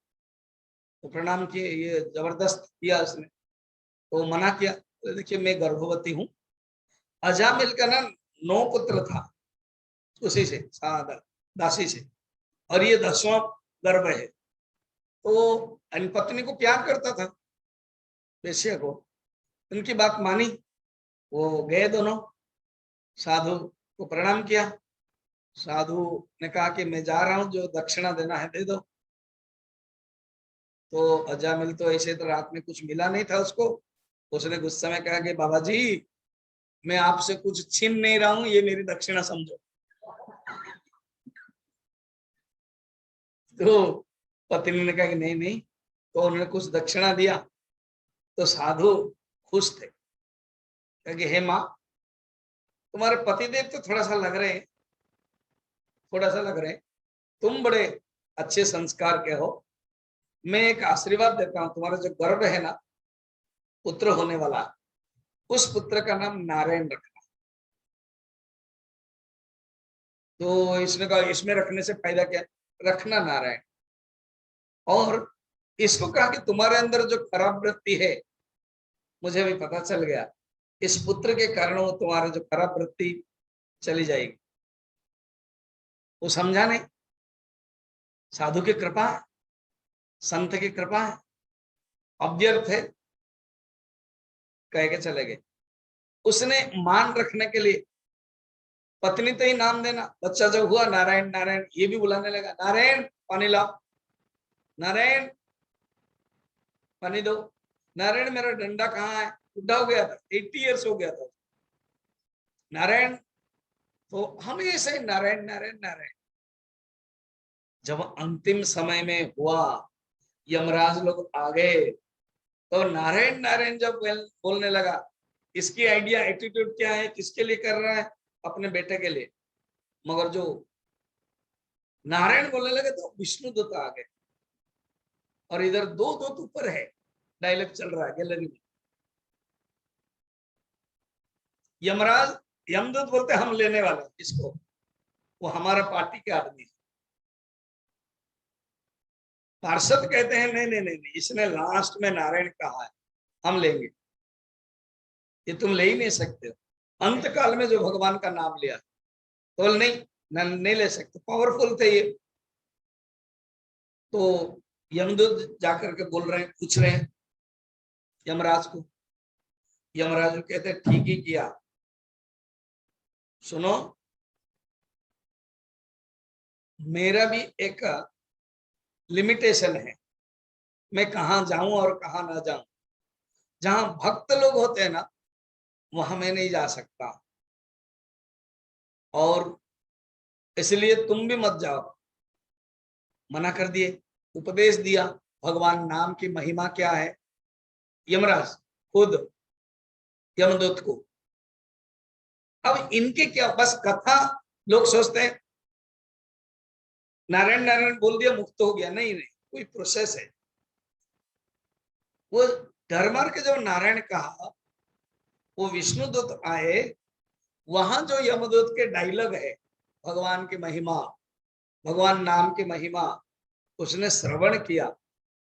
तो प्रणाम किए, ये जबरदस्त किया उसने, तो मना किया। तो देखिए मैं गर्भवती हूँ। अजामिल का ना 9 पुत्र था उसी से, दासी से, और ये 10वां गर्भ है। तो पत्नी को प्यार करता था, वेश्या को। उनकी बात मानी, वो गए दोनों, साधु को प्रणाम किया। साधु ने कहा कि मैं जा रहा हूं, जो दक्षिणा देना है दे दो। तो अजामिल तो ऐसे तो रात में कुछ मिला नहीं था उसको, उसने गुस्से में कहा कि बाबा जी मैं आपसे कुछ छीन नहीं रहा हूं, ये मेरी दक्षिणा समझो। तो पत्नी ने कहा कि नहीं नहीं, तो उन्होंने कुछ दक्षिणा दिया। तो साधु खुश थे, कहा कि हे माँ, तुम्हारे पतिदेव तो थोड़ा सा लग रहे हैं, थोड़ा सा लग रहे हैं, तुम बड़े अच्छे संस्कार के हो, मैं एक आशीर्वाद देता हूं, तुम्हारा जो गर्भ है ना, पुत्र होने वाला, उस पुत्र का नाम नारायण रखना। तो इसने कहा इसमें रखने से फायदा क्या, रखना नारायण। और इसको कहा कि तुम्हारे अंदर जो खराब वृत्ति है, मुझे भी पता चल गया, इस पुत्र के कारण वो तुम्हारा जो खराब वृत्ति चली जाएगी। वो समझा नहीं, साधु की कृपा है, संत की कृपा है, अव्यर्थ है, कह के चले गए। उसने मान रखने के लिए पत्नी तो ही नाम देना, बच्चा जब हुआ नारायण नारायण, ये भी बुलाने लगा, नारायण पानी लाओ, नारायण पानी दो, नारायण मेरा डंडा कहाँ है, बुढ़ा हो गया था, 80 ईयर्स हो गया था नारायण। तो हमेशा ही नारायण नारायण नारायण। जब अंतिम समय में हुआ, यमराज लोग आ गए, तो नारायण नारायण जब बोलने लगा, इसकी आइडिया एटीट्यूड क्या है, किसके लिए कर रहा है, अपने बेटे के लिए। मगर जो नारायण बोलने लगे तो विष्णु दूत आ गए, और इधर 2 दूत ऊपर है, डायलॉग चल रहा है गैलरी में। यमराज, यमदूत बोलते हम लेने वाले इसको, वो हमारा पार्टी के आदमी है। पार्षद कहते हैं नहीं नहीं नहीं नहीं, इसने लास्ट में नारायण कहा है, हम लेंगे, ये तुम ले ही नहीं सकते हो। अंत काल में जो भगवान का नाम लिया, तो नहीं नहीं ले सकते, पावरफुल थे ये। तो यमदूत जाकर के बोल रहे हैं, पूछ रहे हैं यमराज को। यमराज कहते ठीक ही किया, सुनो मेरा भी एक लिमिटेशन है, मैं कहाँ जाऊं और कहाँ ना जाऊं। जहां भक्त लोग होते हैं ना, वहां मैं नहीं जा सकता, और इसलिए तुम भी मत जाओ। मना कर दिए, उपदेश दिया भगवान नाम की महिमा क्या है, यमराज खुद यमदूत को। अब इनके क्या, बस कथा लोग सोचते हैं नारायण नारायण बोल दिया मुक्त हो गया, नहीं नहीं, कोई प्रोसेस है। वो डर मार के जब नारायण कहा, वो विष्णुदूत आए, वहां जो यमदूत के डायलॉग है, भगवान की महिमा, भगवान नाम की महिमा, उसने श्रवण किया,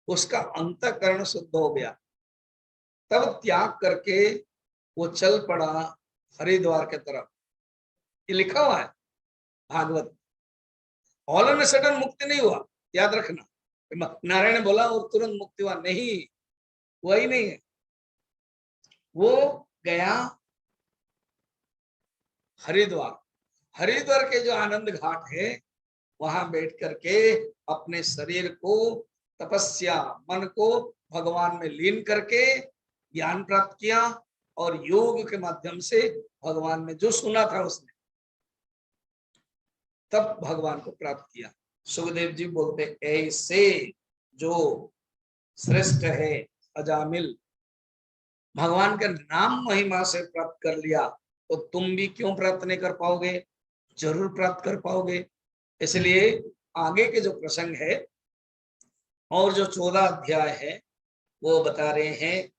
उसका अंतःकरण शुद्ध हो गया। तब त्याग करके वो चल पड़ा हरिद्वार के तरफ। ये लिखा हुआ है भागवत। ऑल एंड सडन मुक्ति नहीं हुआ, याद रखना। नारायण ने बोला और तुरंत मुक्ति हुआ, नहीं, वही नहीं है। वो गया हरिद्वार, हरिद्वार के जो आनंद घाट है, वहां बैठ करके अपने शरीर को, तपस्या, मन को भगवान में लीन करके ज्ञान प्राप्त किया, और योग के माध्यम से भगवान में जो सुना था उसने, तब भगवान को प्राप्त किया। सुखदेव जी बोलते, ऐसे जो श्रेष्ठ है अजामिल, भगवान के नाम महिमा से प्राप्त कर लिया, तो तुम भी क्यों प्राप्त नहीं कर पाओगे? जरूर प्राप्त कर पाओगे। इसलिए आगे के जो प्रसंग है और जो 14 अध्याय है, वो बता रहे हैं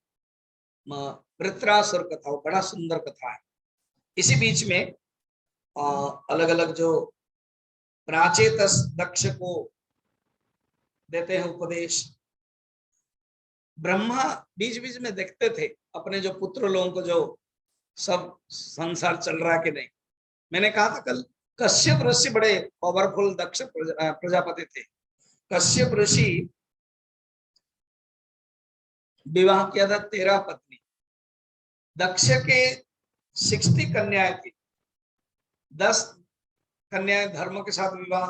वृत्रासुर कथा, बड़ा सुंदर कथा है। इसी बीच में अलग अलग जो प्राचेतस दक्ष को देते हैं उपदेश। ब्रह्मा बीच बीच में देखते थे अपने जो पुत्र लोगों को, जो सब संसार चल रहा है कि नहीं। मैंने कहा था कल, कश्यप ऋषि बड़े पावरफुल दक्ष प्रजापति थे। कश्यप ऋषि विवाह किया था 13 पत्नी। दक्ष के 60 कन्याएं थी। 10 कन्याएं धर्म के साथ विवाह,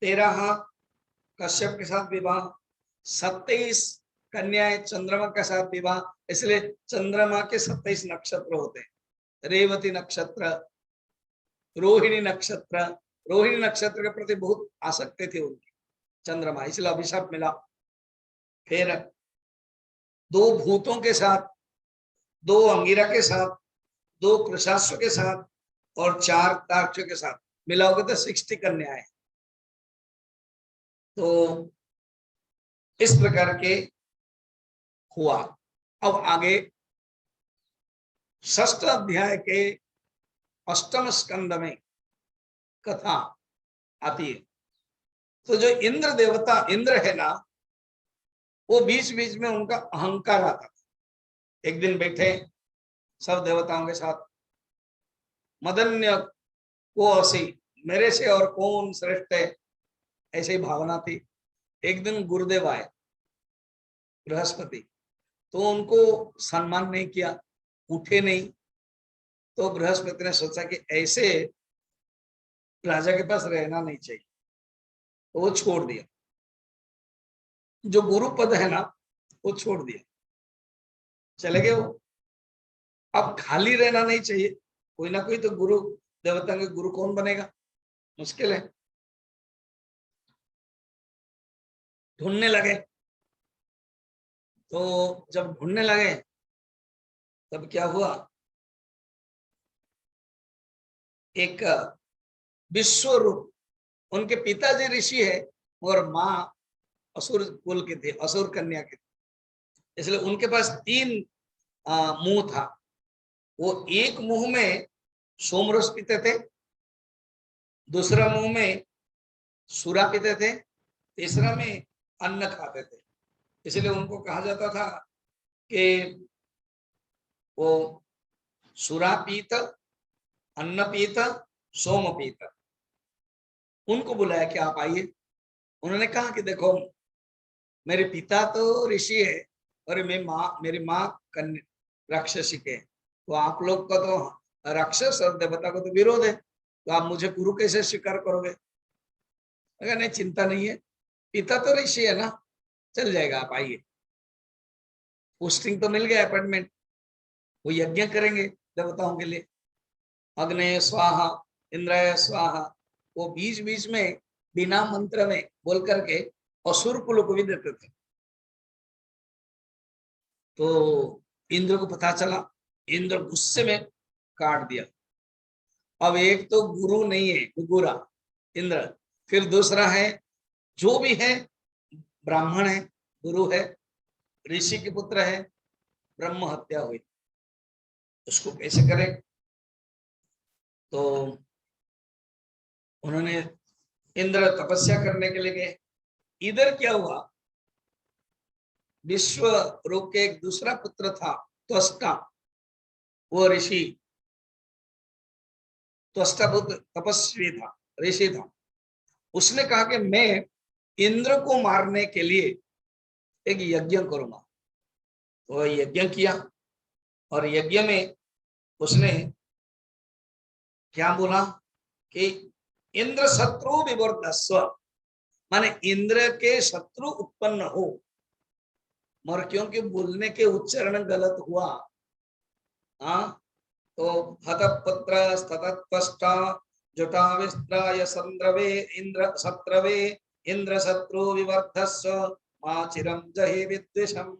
13 कश्यप के साथ विवाह, 27 कन्याएं चंद्रमा के साथ विवाह। इसलिए चंद्रमा के 27 नक्षत्र होते हैं। रेवती नक्षत्र, रोहिणी नक्षत्र, रोहिणी नक्षत्र के प्रति बहुत आसक्ति थी उनकी चंद्रमा, इसलिए अभिशाप मिला। फिर 2 भूतों के साथ, 2 अंगिरा के साथ, 2 कृशाश्व के साथ और 4 तार्क्ष के साथ मिला होगा तो 60 कन्याएं। तो इस प्रकार के हुआ। अब आगे 6ठ अध्याय के 8वें स्कंद में कथा आती है। तो जो इंद्र देवता, इंद्र है ना, वो बीच बीच में उनका अहंकार आता था। एक दिन बैठे सब देवताओं के साथ, मदन्य को असी, मेरे से और कौन श्रेष्ठ है, ऐसी भावना थी। एक दिन गुरुदेव आए बृहस्पति, तो उनको सम्मान नहीं किया, उठे नहीं। तो बृहस्पति ने सोचा कि ऐसे राजा के पास रहना नहीं चाहिए, तो वो छोड़ दिया। जो गुरु पद है ना, वो छोड़ दिया, चले गए वो। अब खाली रहना नहीं चाहिए, कोई ना कोई तो गुरु, देवता के गुरु कौन बनेगा, मुश्किल है। ढूंढने लगे। तो जब ढूंढने लगे तब क्या हुआ, एक विश्वरूप, उनके पिताजी ऋषि है और माँ असुर कुल के थे, असुर कन्या के थे, इसलिए उनके पास 3 मुंह था। वो एक मुंह में सोमरस पीते थे, दूसरा मुंह में सूरा पीते थे, तीसरा में अन्न खाते थे। इसलिए उनको कहा जाता था कि वो सूरा पीत, अन्न पीत, सोम पीत। उनको बुलाया कि आप आइए। उन्होंने कहा कि देखो, मेरे पिता तो ऋषि है और मेरी माँ कन्या राक्षसी के, तो आप लोग का तो राक्षस और देवता को तो विरोध है, तो आप मुझे गुरु कैसे स्वीकार करोगे? अगर नहीं, चिंता नहीं है, पिता तो ऋषि है ना, चल जाएगा, आप आइए। पोस्टिंग तो मिल गया, अपॉइंटमेंट। वो यज्ञ करेंगे देवताओं के लिए, अग्नय स्वाहा, इंद्रय स्वाहा। वो बीच बीच में बिना मंत्र में बोल करके असुर कुल को भी देते थे। तो इंद्र को पता चला, इंद्र गुस्से में काट दिया। अब एक तो गुरु नहीं है, गुरुरा इंद्र, फिर दूसरा है जो भी है ब्राह्मण है, गुरु है, ऋषि के पुत्र है, ब्रह्म हत्या हुई, उसको कैसे करें? तो उन्होंने इंद्र तपस्या करने के लिए गए। इधर क्या हुआ, विश्व रूप के एक दूसरा पुत्र था त्वष्टा, वो ऋषि त्वष्टा पुत्र तपस्वी था, ऋषि था। उसने कहा कि मैं इंद्र को मारने के लिए एक यज्ञ करूंगा। तो यज्ञ किया, और यज्ञ में उसने क्या बोला कि इंद्र शत्रु विवर्धस्व, माने इंद्र के शत्रु उत्पन्न हो। मगर क्योंकि बोलने के उच्चारण गलत हुआ, हाँ, तो हतपुत्र ततत्वष्टा जुटाविस्त्राय संद्रवे इंद्र शत्रवे इंद्र शत्रु विवर्धस्व मा चिरं जहि विद्विषम्।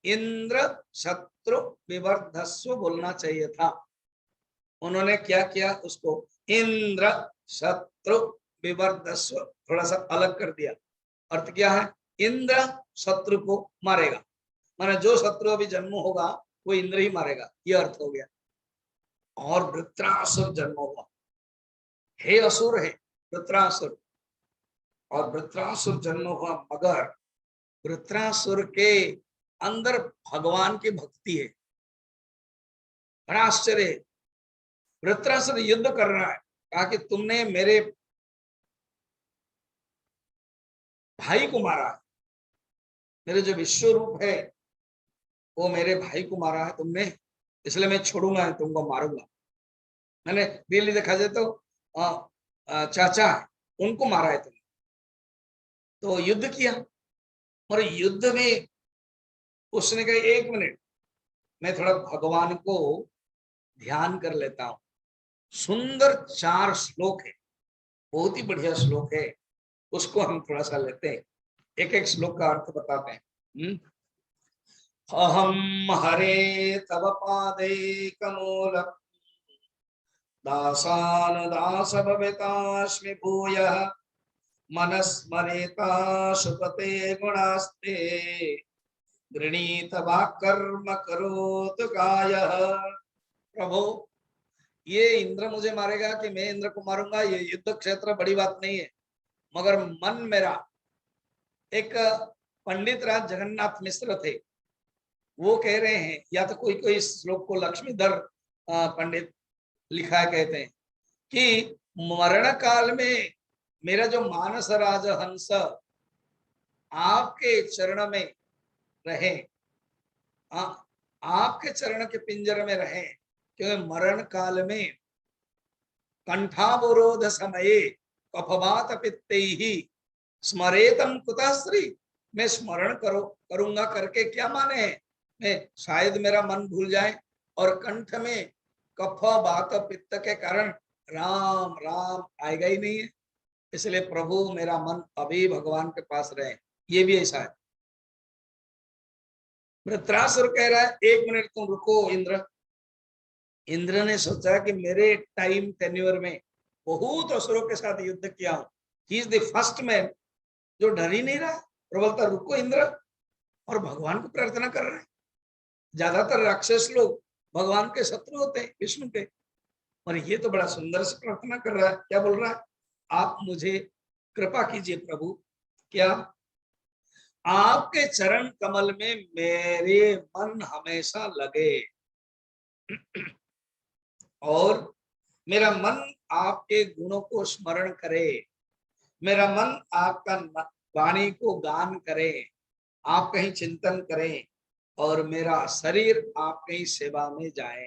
इंद्र शत्रु विवर्धस्व बोलना चाहिए था। उन्होंने क्या किया, उसको इंद्र शत्रु विवर्धस्व थोड़ा सा अलग कर दिया। अर्थ क्या है, इंद्र शत्रु को मारेगा, माने जो शत्रु अभी जन्म होगा वो इंद्र ही मारेगा, ये अर्थ हो गया। और वृत्रासुर जन्म हुआ, हे असुर है वृत्रासुर, और वृत्रासुर जन्म हुआ, मगर वृत्रासुर के अंदर भगवान की भक्ति है। बड़ा आश्चर्य है, वृत्रासुर युद्ध कर रहा है, कहा कि तुमने मेरे भाई को मारा है, मेरे जो विश्व रूप है वो मेरे भाई को मारा है तुमने, इसलिए मैं छोड़ूंगा नहीं, तुमको मारूंगा। मैंने दिल्ली देखा जाए तो चाचा उनको मारा है तुमने। तो युद्ध किया, और युद्ध में उसने कहा 1 मिनट मैं थोड़ा भगवान को ध्यान कर लेता हूं। सुंदर 4 श्लोक है, बहुत ही बढ़िया श्लोक है, उसको हम थोड़ा सा लेते हैं, एक एक श्लोक का अर्थ बताते हैं। अहम हरे तव पादे कमूल दासानुदास भवितास्मि भूयः मनस्मरेता सुपते गुणास्ते गृणीत वाक्कर्म करोतु कायः। प्रभु, ये इंद्र मुझे मारेगा कि मैं इंद्र को मारूंगा, ये युद्ध क्षेत्र बड़ी बात नहीं है, मगर मन मेरा, एक पंडित राज जगन्नाथ मिश्र थे, वो कह रहे हैं, या तो कोई कोई श्लोक को लक्ष्मीधर पंडित लिखा है, कहते हैं कि मरण काल में मेरा जो मानस राज हंस आपके चरण में रहे, आपके चरण के पिंजर में रहे, क्योंकि मरण काल में कंठावरोध समये कफवात पित्तैहि स्मरेतम कुतश्री, मैं स्मरण करूंगा करके क्या माने, मैं शायद मेरा मन भूल जाए, और कंठ में कफ वात पित्त के कारण राम राम आएगा ही नहीं है, इसलिए प्रभु मेरा मन अभी भगवान के पास रहे। ये भी ऐसा है। वृत्रासुर कह रहा है 1 मिनट तुम रुको इंद्र। इंद्र ने सोचा कि मेरे टाइम टेन्योर में बहुत असुरों के साथ युद्ध किया हूं, he is the first man जो डर ही नहीं रहा, प्रबलता रुको इंद्र, और भगवान को प्रार्थना कर रहे हैं। ज्यादातर राक्षस लोग भगवान के शत्रु होते हैं, विष्णु के, और ये तो बड़ा सुंदर से प्रार्थना कर रहा है। क्या बोल रहा है, आप मुझे कृपा कीजिए प्रभु, क्या आपके चरण कमल में मेरे मन हमेशा लगे, और मेरा मन आपके गुणों को स्मरण करे, मेरा मन आपका वाणी को गान करे, आप कहीं चिंतन करें, और मेरा शरीर आपकी सेवा में जाए।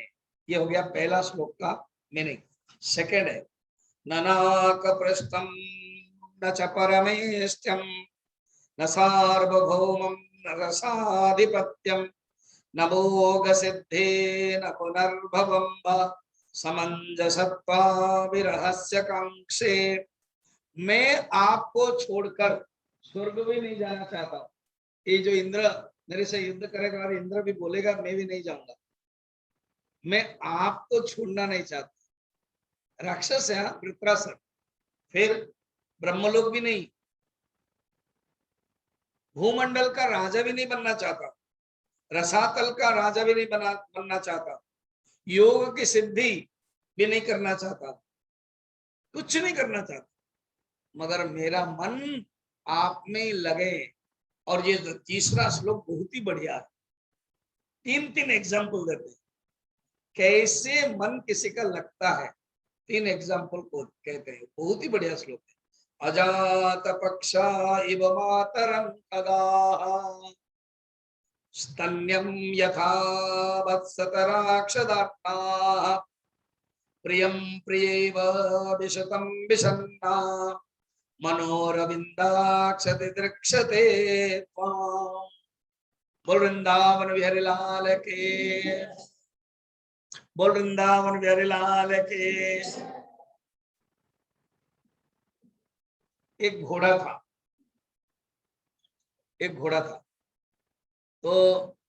ये हो गया पहला श्लोक का मीनिंग। सेकंड है, ननाक पृष्ठम न च परमेष्ठ्यम न सार्वभौमं न रसाधिपत्यम न भोग सिद्धे न पुनर्भवं वा समंजसत्वा विरहस्य कांक्षे। मैं आपको छोड़कर स्वर्ग भी नहीं जाना चाहता हूँ। ये जो इंद्र मेरे से युद्ध करेगा, और इंद्र भी बोलेगा मैं भी नहीं जाऊंगा, मैं आपको छोड़ना नहीं चाहता। राक्षस है वृत्रासुर, फिर ब्रह्मलोक भी नहीं, भूमंडल का राजा भी नहीं बनना चाहता, रसातल का राजा भी नहीं बनना चाहता, योग की सिद्धि भी नहीं करना चाहता, कुछ नहीं करना चाहता, मगर मेरा मन आप में लगे। और ये तीसरा श्लोक बहुत ही बढ़िया है, तीन तीन एग्जाम्पल देते हैं कैसे मन किसी का लगता है, तीन एग्जाम्पल को कहते हैं, बहुत ही बढ़िया श्लोक है। अजात पक्षा इव मातरं खगाः स्तन्यं यथा वत्सतराक्षदात्ताः प्रियं प्रियैव विशतं विशन्ना मनोरविन्दाक्षति दृक्षते त्वाम्। बोल वृंदावन बिहारी लाल के, बोल वृंदावन बिहारी लाल के। एक घोड़ा था, एक घोड़ा था, तो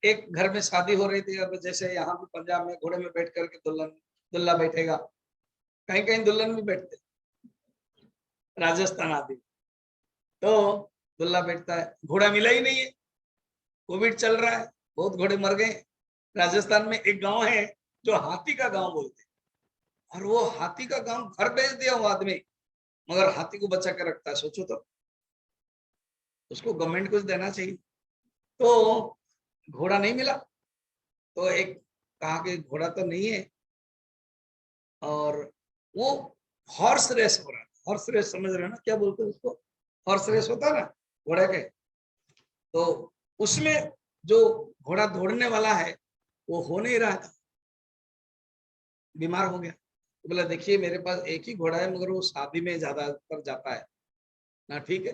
एक घर में शादी हो रही थी। अब जैसे यहाँ पे पंजाब में घोड़े में बैठ करके दुल्हन दुल्ला बैठेगा, कहीं कहीं दुल्हन भी बैठते, राजस्थान आदि, तो दुल्ला बैठता है, घोड़ा मिला ही नहीं है, कोविड चल रहा है, बहुत घोड़े मर गए। राजस्थान में एक गांव है जो हाथी का गांव बोलते हैं, और वो हाथी का गांव घर बेच दिया वो आदमी, मगर हाथी को बचा के रखता है। सोचो तो, उसको गवर्नमेंट कुछ देना चाहिए। तो घोड़ा नहीं मिला, तो एक कहा कि घोड़ा तो नहीं है, और वो हॉर्स रेस हो रहा है। हॉर्स रेस समझ रहे हो ना, क्या बोलते हैं उसको, हॉर्स रेस होता है ना घोड़े के, तो उसमें जो घोड़ा दौड़ने वाला है वो हो नहीं रहा था, बीमार हो गया। तो बोला देखिए मेरे पास एक ही घोड़ा है, मगर वो शादी में ज्यादा पर जाता है ना, ठीक है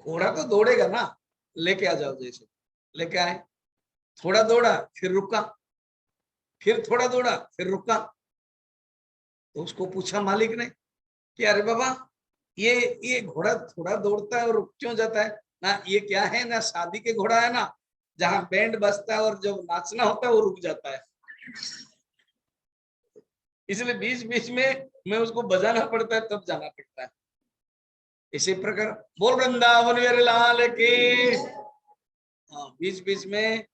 घोड़ा तो दौड़ेगा ना, लेके आ जाओ। जैसे लेके आए, थोड़ा दौड़ा फिर रुका, फिर थोड़ा दौड़ा फिर रुका, तो उसको पूछा मालिक ने कि अरे बाबा ये घोड़ा थोड़ा दौड़ता है और रुक क्यों जाता है ना, ये क्या है ना, शादी के घोड़ा है ना, जहां बैंड बजता है और जब नाचना होता है वो रुक जाता है, इसलिए बीच बीच में उसको बजाना पड़ता है, तब जाना पड़ता है। इसी प्रकार बोल वृंदावन बिहारी लाल की। हाँ, बीच बीच में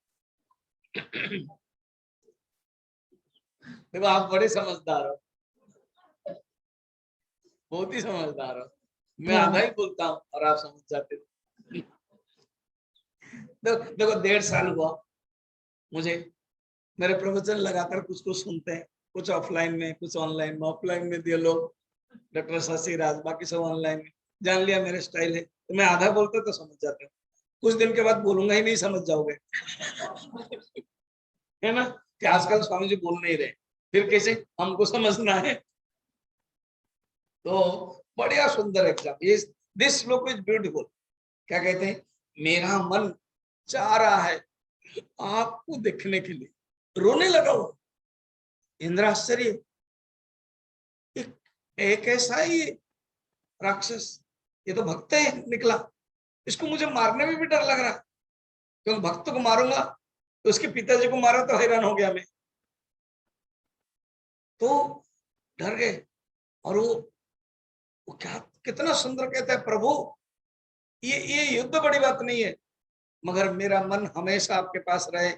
देखो आप बड़े समझदार हो, बहुत ही समझदार हो, मैं आधा ही बोलता हूँ और आप समझ जाते हो। देखो 1.5 साल हुआ मुझे, मेरे प्रवचन लगातार कुछ कुछ सुनते हैं, कुछ ऑफलाइन में कुछ ऑनलाइन में। ऑफलाइन में दिए लोग डॉक्टर शशि राज, बाकी सब ऑनलाइन में, जान लिया मेरे स्टाइल है, तो मैं आधा बोलता तो समझ जाते हो, कुछ दिन के बाद बोलूंगा ही नहीं, समझ जाओगे है ना, कि आजकल स्वामी जी बोल नहीं रहे, फिर कैसे हमको समझना है। तो बढ़िया सुंदर एग्जाम, दिस श्लोक इज ब्यूटीफुल। क्या कहते हैं, मेरा मन चाह रहा है आपको देखने के लिए, रोने लगा वो। इंद्र आश्चर्य, एक ऐसा ही राक्षस, ये तो भक्त है निकला, इसको मुझे मारने में भी डर लग रहा है, क्योंकि भक्त को मारूंगा तो उसके पिताजी को मारा तो हैरान हो गया मैं, तो डर गए। और वो क्या कितना सुंदर कहता है, प्रभु ये युद्ध बड़ी बात नहीं है, मगर मेरा मन हमेशा आपके पास रहे।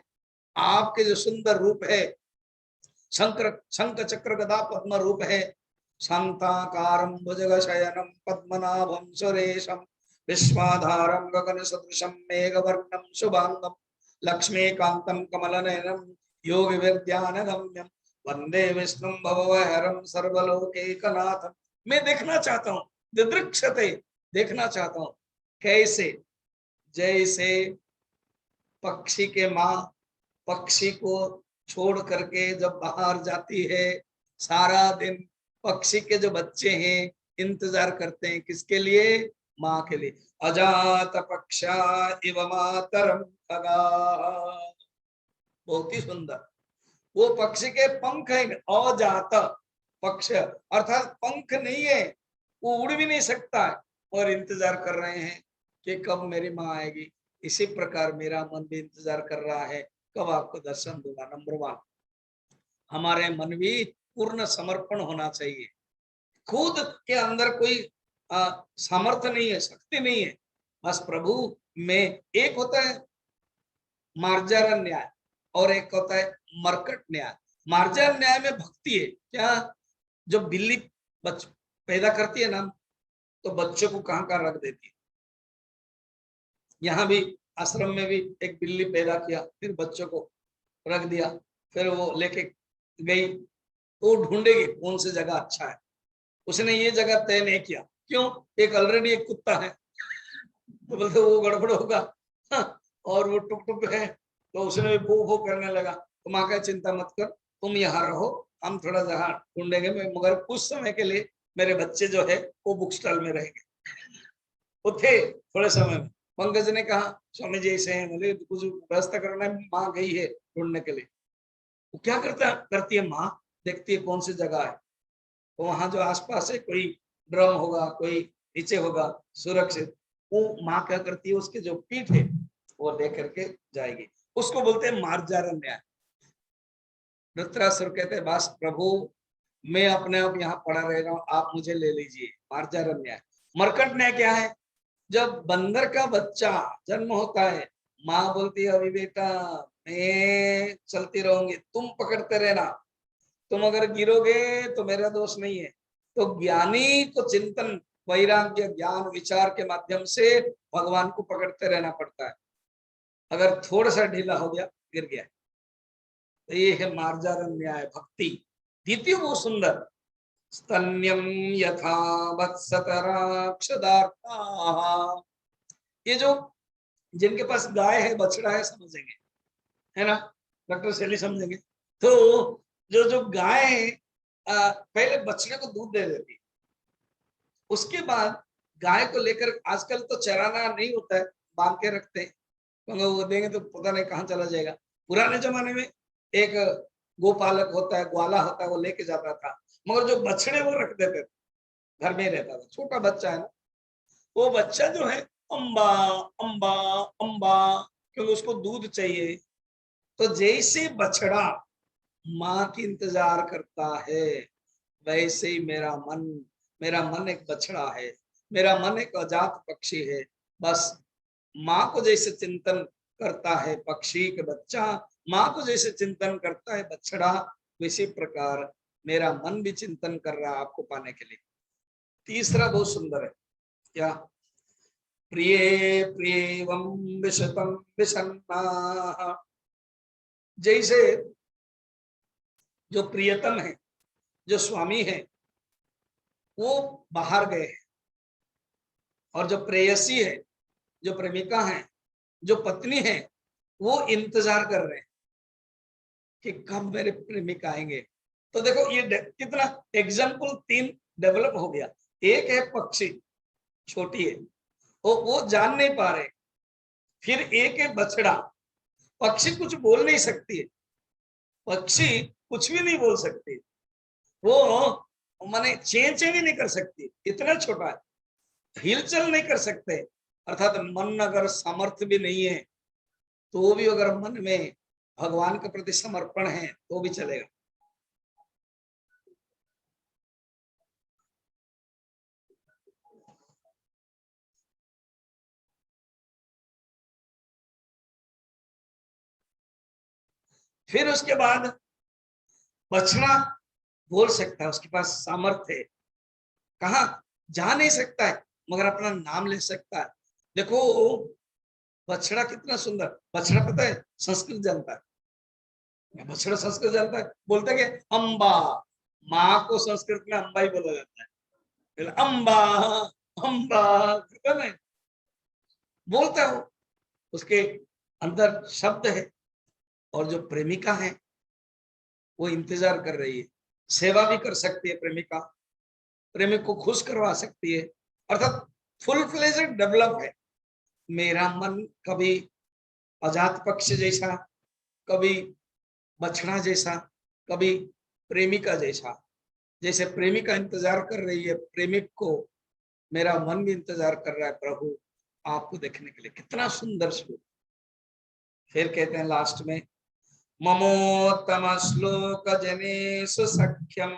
आपके जो सुंदर रूप है, शंख चक्र गदा पद्म रूप है, शांताकारं भुजगशयनं पद्मनाभं सुरेशं विश्वाधारं गगन सदृशं मेघवर्णं शुभांगं लक्ष्मीकान्तं कमलनयनं योगी विद्यानगम्यं वंदे विष्णुं भवभयहरं सर्वलोकैकनाथं। मैं देखना चाहता हूँ, दिदृक्षते, देखना चाहता हूँ कैसे, जैसे पक्षी के माँ पक्षी को छोड़ करके जब बाहर जाती है, सारा दिन पक्षी के जो बच्चे हैं इंतजार करते हैं, किसके लिए, माँ के लिए। अजात पक्षा इव मातरम खगाः, बहुत ही सुंदर। वो पक्षी के पंख है, अजात पक्ष अर्थात पंख नहीं है, वो उड़ भी नहीं सकता है, और इंतजार कर रहे हैं कि कब मेरी माँ आएगी। इसी प्रकार मेरा मन भी इंतजार कर रहा है, कब आपको दर्शन दूंगा। नंबर 1, हमारे मन भी पूर्ण समर्पण होना चाहिए। खुद के अंदर कोई सामर्थ्य नहीं है, शक्ति नहीं है, बस प्रभु में। एक होता है मार्जारण न्याय और एक होता है मरकट न्याय। मार्जारण न्याय में भक्ति है क्या, जो बिल्ली पैदा करती है ना, तो बच्चों को कहाँ कहाँ रख देती है। यहाँ भी आश्रम में भी एक बिल्ली पैदा किया, फिर बच्चों को रख दिया, फिर वो लेके गई, तो ढूंढेगी कौन सी जगह अच्छा है। उसने ये जगह तय नहीं किया, क्यों, एक ऑलरेडी एक कुत्ता है, तो बोलते वो गड़बड़ होगा। हाँ, और वो टुक टुक है, तो उसने भू भू करने लगा। तो माँ का चिंता मत कर, तुम यहाँ रहो, हम थोड़ा जगह ढूंढेंगे, मगर कुछ समय के लिए मेरे बच्चे जो है वो बुक स्टॉल में रहेंगे। वो थे थोड़े समय में। पंकज ने कहा स्वामी जी ऐसे हैं, बोले कुछ व्यवस्था करना है, माँ गई है ढूंढने के लिए। वो क्या करती है माँ, देखती है कौन सी जगह है, तो वहां जो आसपास है कोई ड्रम होगा, कोई नीचे होगा सुरक्षित, वो माँ क्या करती है, उसके जो पीठ है वो लेकर के जाएगी। उसको बोलते हैं मार्जारण न्याय। धृतराष्ट्र कहते हैं बस प्रभु मैं अपने आप यहाँ पड़ा रह रहा हूँ, आप मुझे ले लीजिए। मार्जारण न्याय। मरकट न्याय क्या है, जब बंदर का बच्चा जन्म होता है, माँ बोलती है अभी बेटा मैं चलती रहूंगी, तुम पकड़ते रहना, तुम अगर गिरोगे तो मेरा दोष नहीं है। तो ज्ञानी को चिंतन, वैराग्य, ज्ञान, विचार के माध्यम से भगवान को पकड़ते रहना पड़ता है। अगर थोड़ा सा ढीला हो गया, गिर गया। तो ये है मार्जारण न्याय, भक्ति। द्वितीय वो सुंदर, स्तन्यम यथा वत्सतराक्षदार्था। ये जो जिनके पास गाय है, बछड़ा है, समझेंगे, है ना, डॉक्टर शैली समझेंगे। तो जो जो गाय है, पहले बछड़े को दूध दे देती है, उसके बाद गाय को लेकर, आजकल तो चराना नहीं होता है, बांध के रखते हैं, तो वो देंगे तो पता नहीं कहाँ चला जाएगा। पुराने जमाने में एक गोपालक होता है, ग्वाला होता है, वो लेके जाता था, मगर जो बछड़े वो रख देते थे, घर में ही रहता था, छोटा बच्चा है ना, वो बच्चा जो है अम्बा अम्बा अम्बा, क्योंकि उसको दूध चाहिए। तो जैसे बछड़ा माँ की इंतजार करता है, वैसे ही मेरा मन एक बछड़ा है, मेरा मन एक अजात पक्षी है। बस माँ को जैसे चिंतन करता है पक्षी के बच्चा, माँ को जैसे चिंतन करता है बछड़ा, वैसे प्रकार मेरा मन भी चिंतन कर रहा है आपको पाने के लिए। तीसरा बहुत सुंदर है क्या, प्रिय प्रियवम विशतम विषन्ना। जैसे जो प्रियतम है, जो स्वामी है, वो बाहर गए हैं, और जो प्रेयसी है, जो प्रेमिका है, जो पत्नी है, वो इंतजार कर रहे हैं कि कब मेरे प्रेमिका आएंगे। तो देखो ये कितना एग्जाम्पल तीन डेवलप हो गया। एक है पक्षी, छोटी है, वो जान नहीं पा रहे। फिर एक है बछड़ा, पक्षी कुछ बोल नहीं सकती है, पक्षी कुछ भी नहीं बोल सकती, वो माने चे भी नहीं कर सकती, इतना छोटा है, हिलचल नहीं कर सकते। अर्थात मन अगर सामर्थ्य भी नहीं है, तो भी अगर मन में भगवान के प्रति समर्पण है तो भी चलेगा। फिर उसके बाद बछड़ा बोल सकता है, उसके पास सामर्थ्य है, कहा जा नहीं सकता है, मगर अपना नाम ले सकता है। देखो बछड़ा कितना सुंदर, बछड़ा पता है संस्कृत जानता है, बछड़ा संस्कृत जानता है, बोलते कि अम्बा, माँ को संस्कृत में अम्बा ही बोला जाता है, अम्बा अम्बा है, बोलता है वो, उसके अंदर शब्द है। और जो प्रेमिका है वो इंतजार कर रही है, सेवा भी कर सकती है प्रेमिका, प्रेमिक को खुश करवा सकती है, अर्थात फुल फ्लेजेड डेवलप है। मेरा मन कभी अजात पक्ष जैसा, कभी बछड़ा जैसा, कभी प्रेमिका जैसा। जैसे प्रेमिका इंतजार कर रही है प्रेमिक को, मेरा मन भी इंतजार कर रहा है प्रभु आपको देखने के लिए। कितना सुंदर श्लोक। फिर कहते हैं लास्ट में, ममोत्तम श्लोक जनेषु सख्यम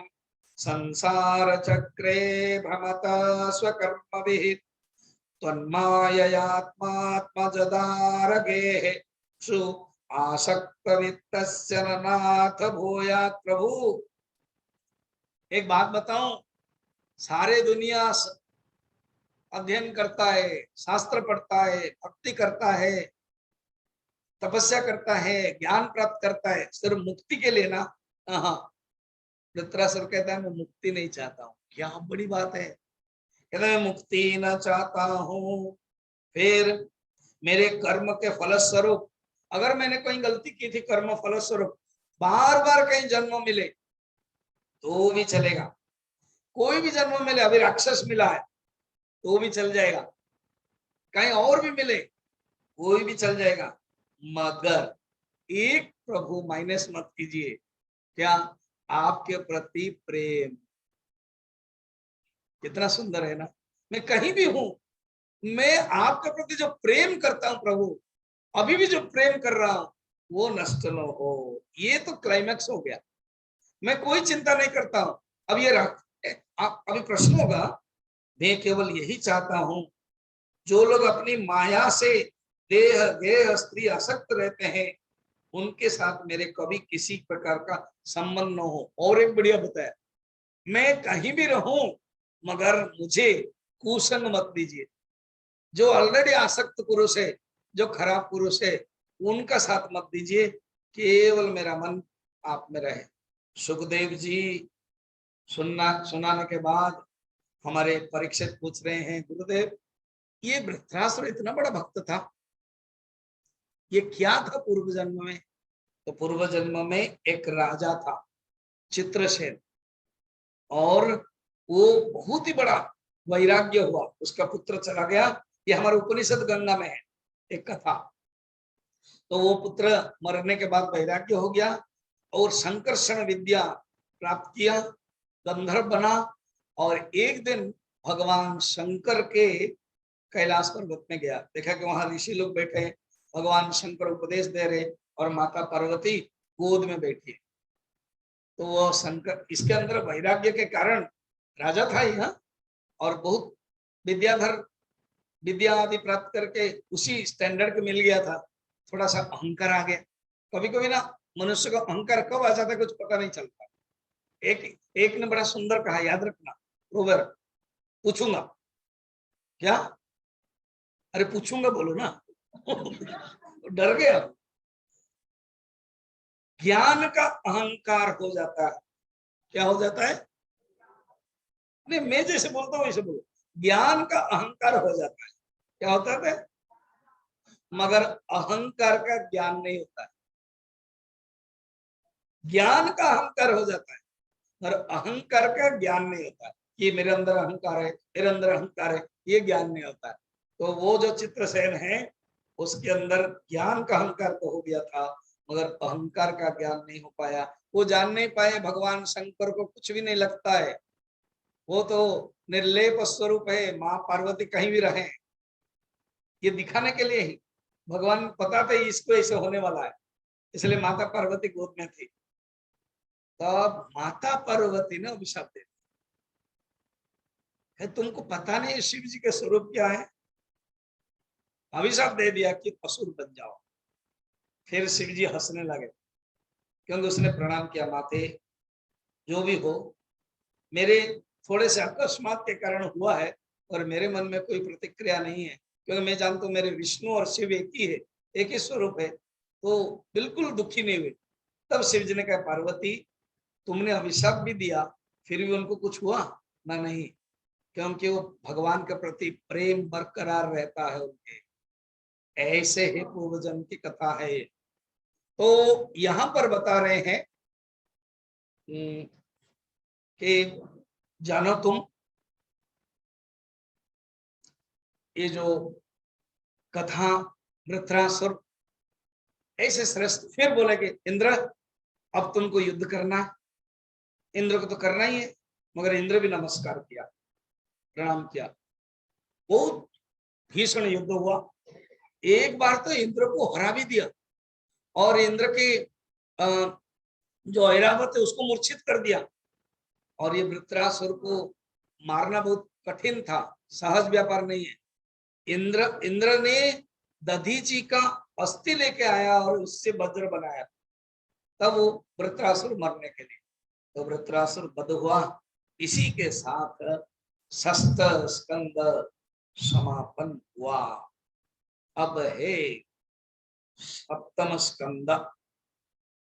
संसार चक्रे भ्रमता स्वकर्मभिः त्वन्माययात्मात्मजदारगेः सु आसक्त वित्तस्य नाथ भूयात् प्रभु। एक बात बताऊं, सारे दुनिया अध्ययन करता है, शास्त्र पढ़ता है, भक्ति करता है, तपस्या करता है, ज्ञान प्राप्त करता है, सिर्फ मुक्ति के लिए ना। हाँ, धृतराष्ट्र कहता है मैं मुक्ति नहीं चाहता हूँ। क्या बड़ी बात है, कहता मैं मुक्ति न चाहता हूँ। फिर मेरे कर्म के फलस्वरूप, अगर मैंने कोई गलती की थी कर्म फलस्वरूप, बार बार कहीं जन्म मिले तो भी चलेगा, कोई भी जन्म मिले, अभी राक्षस मिला है तो भी चल जाएगा, कहीं और भी मिले कोई भी चल जाएगा, मगर एक प्रभु माइनस मत कीजिए, क्या? आपके प्रति प्रेम। कितना सुंदर है ना, मैं कहीं भी हूं, मैं आपके प्रति जो प्रेम करता हूं प्रभु, अभी भी जो प्रेम कर रहा हूं वो नष्ट न हो। ये तो क्लाइमैक्स हो गया, मैं कोई चिंता नहीं करता हूं। अब ये अभी प्रश्न होगा, मैं केवल यही चाहता हूं, जो लोग अपनी माया से देह गेह स्त्री आसक्त रहते हैं उनके साथ मेरे कभी किसी प्रकार का संबंध न हो। और एक बढ़िया बताया, मैं कहीं भी रहूं मगर मुझे कुसंग मत दीजिए। जो ऑलरेडी आसक्त पुरुष है, जो खराब पुरुष है, उनका साथ मत दीजिए, केवल मेरा मन आप में रहे। सुखदेव जी सुनाने के बाद हमारे परीक्षित पूछ रहे हैं, गुरुदेव ये वृत्रासुर इतना बड़ा भक्त था, ये क्या था पूर्व जन्म में? तो पूर्व जन्म में एक राजा था चित्रसेन, और वो बहुत ही बड़ा वैराग्य हुआ, उसका पुत्र चला गया। ये हमारे उपनिषद गंगा में है एक कथा। तो वो पुत्र मरने के बाद वैराग्य हो गया और संकर्षण विद्या प्राप्त किया, गंधर्व बना, और एक दिन भगवान शंकर के कैलाश पर्वत में गया, देखा कि वहां ऋषि लोग बैठे, भगवान शंकर उपदेश दे रहे और माता पार्वती गोद में बैठी। तो वो शंकर, इसके अंदर वैराग्य के कारण राजा था यहाँ, और बहुत विद्याधर, विद्या आदि प्राप्त करके उसी स्टैंडर्ड के मिल गया था। थोड़ा सा अहंकार आ गया, कभी कभी ना मनुष्य को अहंकार कब आ जाता है कुछ पता नहीं चलता। एक ने बड़ा सुंदर कहा, याद रखना, रोबर पूछूंगा क्या? अरे पूछूंगा बोलो ना। डर गया। ज्ञान का अहंकार हो जाता है। क्या हो जाता है? नहीं, मैं जैसे बोलता हूं वैसे बोलो। ज्ञान का अहंकार हो जाता है। क्या होता है? मगर अहंकार का ज्ञान नहीं होता है। ज्ञान का अहंकार हो जाता है और अहंकार का ज्ञान नहीं होता है कि मेरे अंदर अहंकार है, मेरे अंदर अहंकार है, ये ज्ञान नहीं होता है। तो वो जो चित्रसेन है उसके अंदर ज्ञान का अहंकार तो हो गया था, मगर अहंकार का ज्ञान नहीं हो पाया। वो जान नहीं पाए भगवान शंकर को कुछ भी नहीं लगता है, वो तो निर्लेप स्वरूप है, माँ पार्वती कहीं भी रहे, ये दिखाने के लिए ही भगवान पता था इसको ऐसे होने वाला है, इसलिए माता पार्वती गोद में थी। तब माता पार्वती ने अभिशाप दे दिया, तुमको पता नहीं शिव जी के स्वरूप क्या है, अभिशाप दे दिया कि असुर बन जाओ। फिर शिव जी हंसने लगे, क्योंकि उसने प्रणाम किया, माते जो भी हो, मेरे थोड़े से अकस्मात के कारण हुआ है और मेरे मन में कोई प्रतिक्रिया नहीं है, क्योंकि मैं जानता हूँ मेरे विष्णु और शिव एक ही है, एक ही स्वरूप है, तो बिल्कुल दुखी नहीं हुए। तब शिव जी ने कहा, पार्वती तुमने अभिशाप भी दिया फिर भी उनको कुछ हुआ ना? नहीं, क्योंकि वो भगवान के प्रति प्रेम बरकरार रहता है उनके। ऐसे ही पूर्वजन्म की कथा है। तो यहां पर बता रहे हैं कि जानो तुम, ये जो कथा वृत्रासुर ऐसे श्रेष्ठ, फिर बोले कि इंद्र अब तुमको युद्ध करना है। इंद्र को तो करना ही है, मगर इंद्र भी नमस्कार किया, प्रणाम किया। बहुत भीषण युद्ध हुआ, एक बार तो इंद्र को हरा भी दिया, और इंद्र के जो ऐरावत है उसको मूर्छित कर दिया। और ये वृत्रासुर को मारना बहुत कठिन था, सहज व्यापार नहीं है। इंद्र ने दधीची का अस्थि लेके आया और उससे वज्र बनाया, तब वो वृत्रासुर मरने के लिए। तो वृत्रासुर वध हुआ। इसी के साथ षष्ठ स्कंद समापन हुआ। अब है सप्तम स्कंद।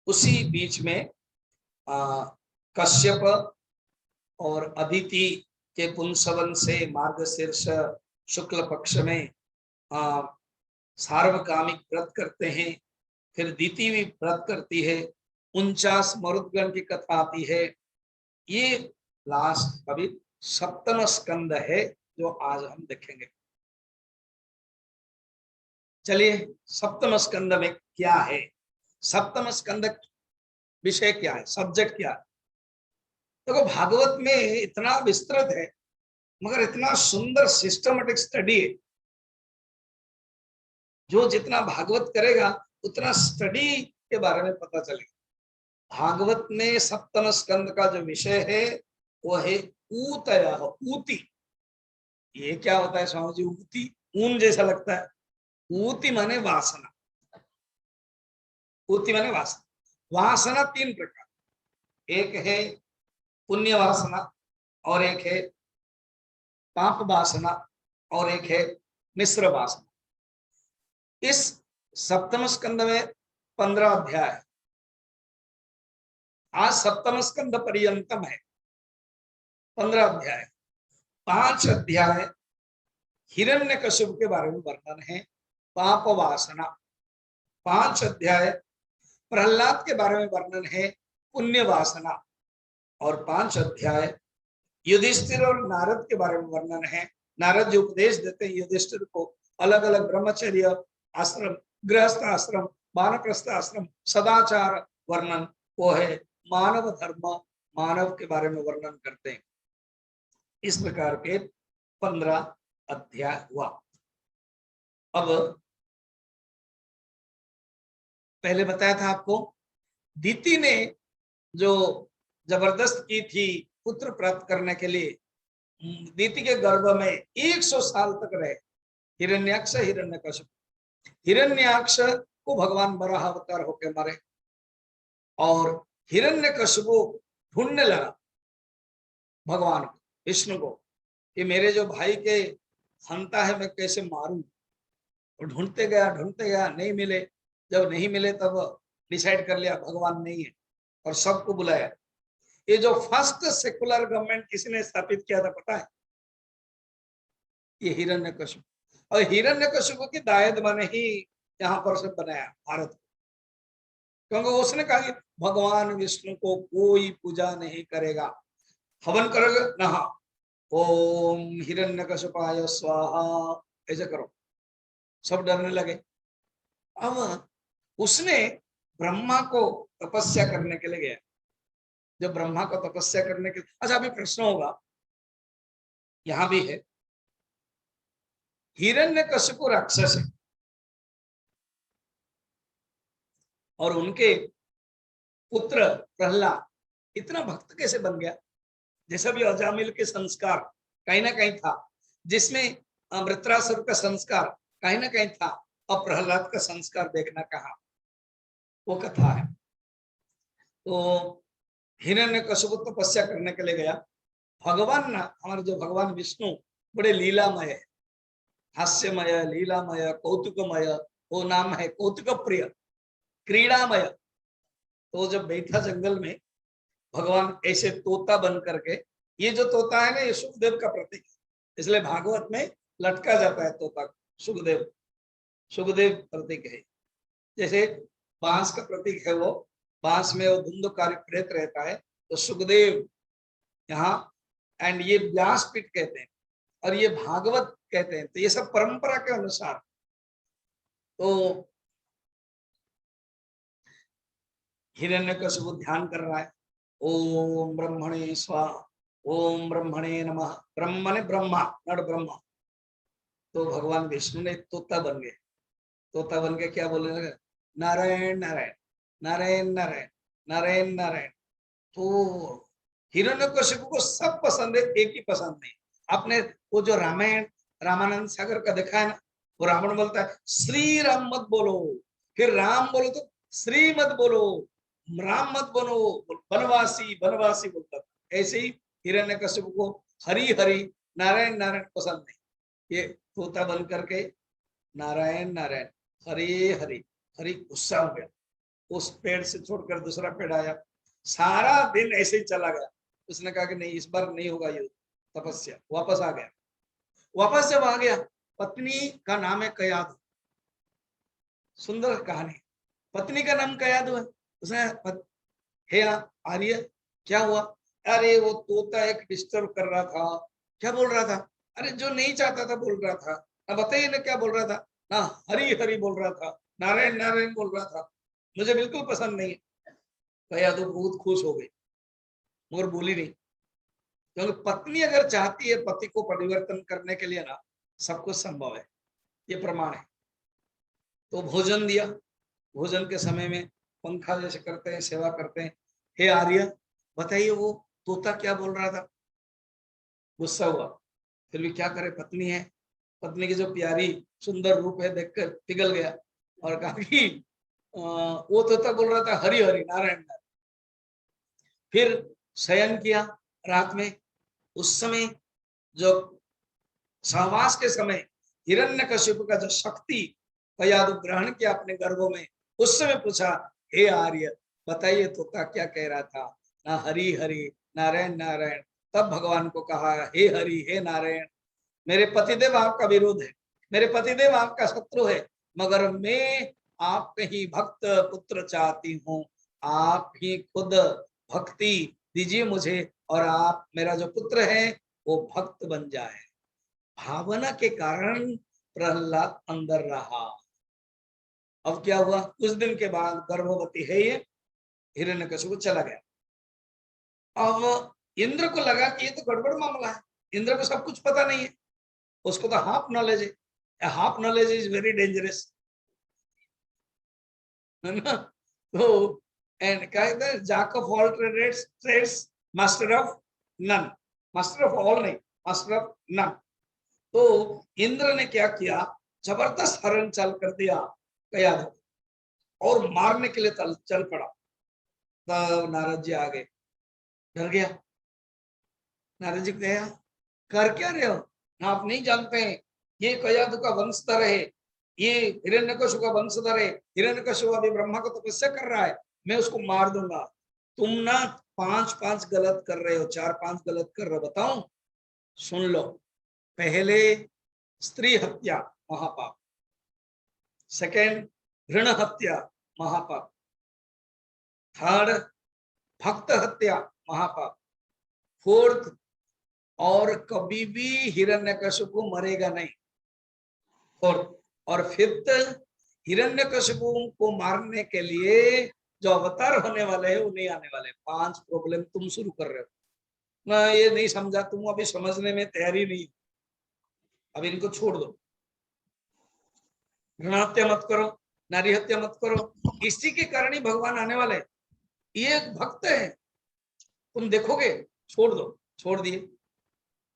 उसी बीच में कश्यप और अदिति के पुंसवन से मार्गशीर्ष शुक्ल पक्ष में सार्वकामिक व्रत करते हैं। फिर दीति भी व्रत करती है। 49 मरुदगण की कथा आती है। ये लास्ट अभी सप्तम स्कंद है जो आज हम देखेंगे। चलिए, सप्तम स्कंद में क्या है, सप्तम स्कंद विषय क्या है, सब्जेक्ट क्या है। देखो, भागवत में इतना विस्तृत है मगर इतना सुंदर सिस्टमेटिक स्टडी है। जो जितना भागवत करेगा उतना स्टडी के बारे में पता चलेगा। भागवत में सप्तम स्कंद का जो विषय है वो है ऊतय, ऊती। ये क्या होता है स्वामी जी? ऊती ऊन जैसा लगता है। ऊती माने वासना। ऊती माने वासना। वासना 3 प्रकार, एक है पुण्य वासना, और एक है पाप वासना, और एक है मिश्र वासना। इस सप्तम स्कंद में 15 अध्याय है। आज सप्तम स्कंद पर्यंतम है, 15 अध्याय। 5 अध्याय हिरण्यकशिपु के बारे में वर्णन है, पाप वासना। 5 अध्याय प्रहलाद के बारे में वर्णन है, पुण्य वासना। और 5 अध्याय युधिष्ठिर और नारद के बारे में वर्णन है। नारद जी उपदेश देते हैं युधिष्ठिर को, अलग अलग ब्रह्मचर्य आश्रम, गृहस्थ आश्रम, वानप्रस्थ आश्रम, सदाचार वर्णन, वो है मानव धर्म, मानव के बारे में वर्णन करते हैं। इस प्रकार के 15 अध्याय हुआ। अब पहले बताया था आपको, दीति ने जो जबरदस्त की थी पुत्र प्राप्त करने के लिए, दीति के गर्भ में 100 साल तक रहे हिरण्याक्ष हिरण्यकशिपु। हिरण्याक्ष को भगवान वराह अवतार होकर मरे और हिरण्यकशिपु ढूंढने लगा भगवान को, विष्णु को, कि मेरे जो भाई के हंता है मैं कैसे मारूं। और ढूंढते गया, नहीं मिले। जब नहीं मिले तब डिसाइड कर लिया भगवान नहीं है और सबको बुलाया। ये जो फर्स्ट सेकुलर गवर्नमेंट किसने स्थापित किया था पता है? ये हिरण्यकशिपु। और हिरण्यकशिपु की दायद मैंने ही यहाँ पर से बनाया भारत को, क्योंकि उसने कहा कि भगवान विष्णु को कोई पूजा नहीं करेगा, हवन करोगे ना, ओम हिरण्यकशिपाय स्वाहा ऐसे करो। सब डरने लगे। अब उसने ब्रह्मा को तपस्या करने के लिए गया। जब ब्रह्मा को तपस्या करने के, अच्छा अभी प्रश्न होगा, यहां भी है, हिरण्यकशिपु राक्षस है और उनके पुत्र प्रहलाद इतना भक्त कैसे बन गया? जैसा भी अजामिल के संस्कार कहीं ना कहीं था, जिसमें वृत्रासुर का संस्कार कहीं ना कहीं था, और प्रहलाद का संस्कार देखना कहा, वो कथा है। तो हिरण्यकशिपु तपस्या करने के लिए गया। भगवान ना, हमारे जो भगवान विष्णु बड़े लीलामय है, हास्यमय, लीलामय, कौतुकमय, वो नाम है कौतुक प्रिय, क्रीड़ामय। तो जब बैठा जंगल में भगवान ऐसे तोता बन करके, ये जो तोता है ना ये सुखदेव का प्रतीक है, इसलिए भागवत में लटका जाता है तोता। सुखदेव, सुखदेव प्रतीक है। जैसे बांस का प्रतीक है वो, बांस में वो धुंधकारी प्रेत रहता है, तो सुखदेव यहाँ, एंड ये व्यासपीठ कहते हैं और ये भागवत कहते हैं। तो ये सब परंपरा के अनुसार। तो हिरण्यकशिपु ध्यान कर रहा है, ओम ब्रह्मणे स्वाहा, ओम ब्रह्मणे नमः। ब्रह्म ने ब्रह्मा, नर ब्रह्मा। तो भगवान विष्णु ने तोता बन गए। तोता बन के क्या बोलने लगे? नारायण नारायण, नारायण नारायण नारायण नारायण। तो हिरण्यकशिपु को सब पसंद है, एक ही पसंद नहीं। आपने वो जो रामायण रामानंद सागर का देखा है ना, वो रावण बोलता है श्री राम मत बोलो, फिर राम बोलो तो श्री मत बोलो, राम मत बोलो, बनवासी बनवासी बोलता था। ऐसे ही हिरण्यकशिपु को हरि हरि नारायण नारायण पसंद नहीं। ये तोता बन करके नारायण नारायण हरे हरे, हरि गुस्सा हो गया, उस पेड़ से छोड़कर दूसरा पेड़ आया, सारा दिन ऐसे ही चला गया। उसने कहा कि नहीं इस बार नहीं होगा ये तपस्या, वापस आ गया। वापस जब आ गया, पत्नी का नाम है कयाधु, सुंदर कहानी। पत्नी का नाम कयाधु है। उसने हे आर्य क्या हुआ? अरे वो तोता एक डिस्टर्ब कर रहा था। क्या बोल रहा था? अरे जो नहीं चाहता था बोल रहा था ना, बताइए ना क्या बोल रहा था ना, हरि हरि बोल रहा था, नारायण नारायण बोल रहा था, मुझे बिल्कुल पसंद नहीं है। कयाधु बहुत खुश हो गई मगर बोली नहीं, क्योंकि पत्नी अगर चाहती है पति को परिवर्तन करने के लिए ना, सब कुछ संभव है, ये प्रमाण है। तो भोजन दिया, भोजन के समय में पंखा जैसे करते हैं, सेवा करते हैं। हे आर्य बताइए वो तोता क्या बोल रहा था? गुस्सा हुआ, फिर भी क्या करे, पत्नी है, पत्नी की जो प्यारी सुंदर रूप है देखकर पिघल गया और कहा कि वो तोता बोल रहा था हरि हरि नारायण नारायण। फिर शयन किया रात में। उस समय जो सहवास के समय हिरण्यकशिपु का जो शक्ति कयाधु ग्रहण किया अपने गर्भों में, उस समय पूछा हे आर्य बताइए तोता क्या कह रहा था? ना हरि हरि नारायण नारायण। तब भगवान को कहा हे हरि हे नारायण, मेरे पतिदेव आपका विरोध है, मेरे पतिदेव आपका शत्रु है, मगर मैं आपके ही भक्त पुत्र चाहती हूँ। आप ही खुद भक्ति दीजिए मुझे और आप मेरा जो पुत्र है वो भक्त बन जाए। भावना के कारण प्रहलाद अंदर रहा। अब क्या हुआ? कुछ दिन के बाद गर्भवती है ये, हिरण्यकशिपु चला गया। अब इंद्र को लगा कि ये तो गड़बड़ मामला है, इंद्र को सब कुछ पता नहीं है, उसको तो हाफ नॉलेज है। Half knowledge is very dangerous, है ना? तो एंड कहते हैं jack of all trades master of none, master of all नहीं, मास्टर ऑफ नन। तो इंद्र ने क्या किया, जबरदस्त हरण चल कर दिया कयाधु और मारने के लिए चल पड़ा। तब नारद जी आ गए, डर गया। नारद जी कहा कर क्या रहे हो? आप नहीं जानते हैं ये कयाधु का वंशधर है, ये हिरण्यकशिपु का वंशधर है। हिरण्यकशिपु अभी ब्रह्मा को तपस्या कर रहा है, मैं उसको मार दूंगा। तुम ना 5-5 गलत कर रहे हो, 4-5 गलत कर रहे हो। बताऊं? सुन लो। पहले स्त्री हत्या महापाप, सेकंड ऋण हत्या महापाप, थर्ड भक्त हत्या महापाप, फोर्थ और कभी भी हिरण्यकशिपु मरेगा नहीं, फोर्थ। और फिफ्थ, हिरण्यकशिपु को मारने के लिए जो अवतार होने वाले हैं वो नहीं आने वाले। 5 प्रॉब्लम तुम शुरू कर रहे हो ना, ये नहीं समझा तुम, अभी समझने में तैयारी नहीं, अब इनको छोड़ दो। भ्रूण हत्या मत करो, नारी हत्या मत करो, इसी के कारण ही भगवान आने वाले। ये एक भक्त है, तुम देखोगे। छोड़ दो, छोड़ दिए।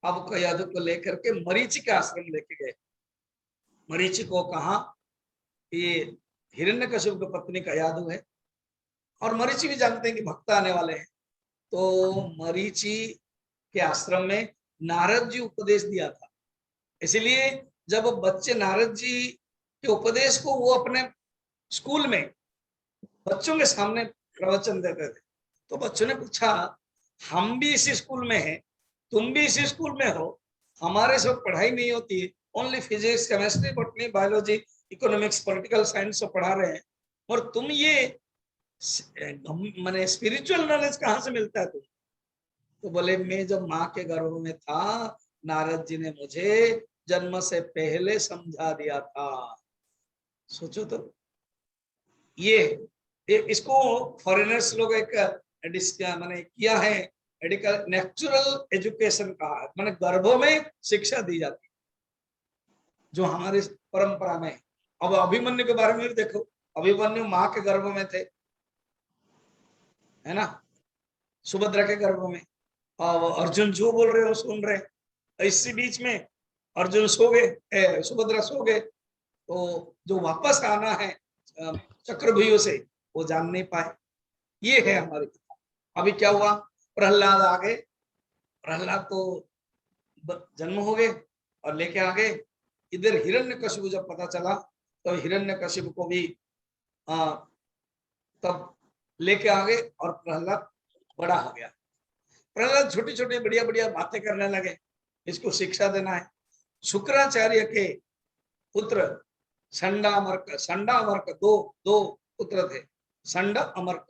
अब कयाधु को लेकर के मरीचि का आश्रम लेके गए। मरीचि को कहा ये हिरण्यकशिपु की पत्नी कयाधु है और मरीचि भी जानते हैं कि भक्त आने वाले हैं। तो मरीचि के आश्रम में नारद जी उपदेश दिया था, इसलिए जब बच्चे नारद जी के उपदेश को वो अपने स्कूल में बच्चों के सामने प्रवचन देते थे, तो बच्चों ने पूछा हम भी इसी स्कूल में हैं, तुम भी इसी स्कूल में हो, हमारे सब पढ़ाई नहीं होती है, only physics chemistry botany biology economics political science सब पढ़ा रहे हैं, और तुम ये मैंने स्पिरिचुअल नॉलेज कहाँ से मिलता है तुम? तो बोले मैं जब माँ के गर्भ में था, नारद जी ने मुझे जन्म से पहले समझा दिया था। सोचो तो, ये इसको फॉरेनर्स लोग एक मैंने किया है, मेडिकल नेचुरल एजुकेशन कहा, मैंने गर्भों में शिक्षा दी जाती है जो हमारी परंपरा में है। अब अभिमन्यु के बारे में भी देखो, अभिमन्यु माँ के गर्भ में थे, है ना, सुभद्रा के गर्भ में, और अर्जुन जो बोल रहे हो सुन रहे। इसी बीच में अर्जुन सो गए, सुभद्रा सो गए, तो जो वापस आना है चक्रव्यूह से वो जान नहीं पाए। ये है हमारी कथा। अभी क्या हुआ, प्रहलाद आ गए, प्रहलाद तो जन्म हो गए और लेके आ गए। इधर हिरण्यकशिपु जब पता चला तो हिरण्यकशिपु को भी तब लेके आ गए और प्रहलाद बड़ा हो गया। प्रहलाद छोटी छोटी बढ़िया बढ़िया बातें करने लगे, इसको शिक्षा देना है। शुक्राचार्य के पुत्र संडामर्क दो पुत्र थे, संड अमर्क।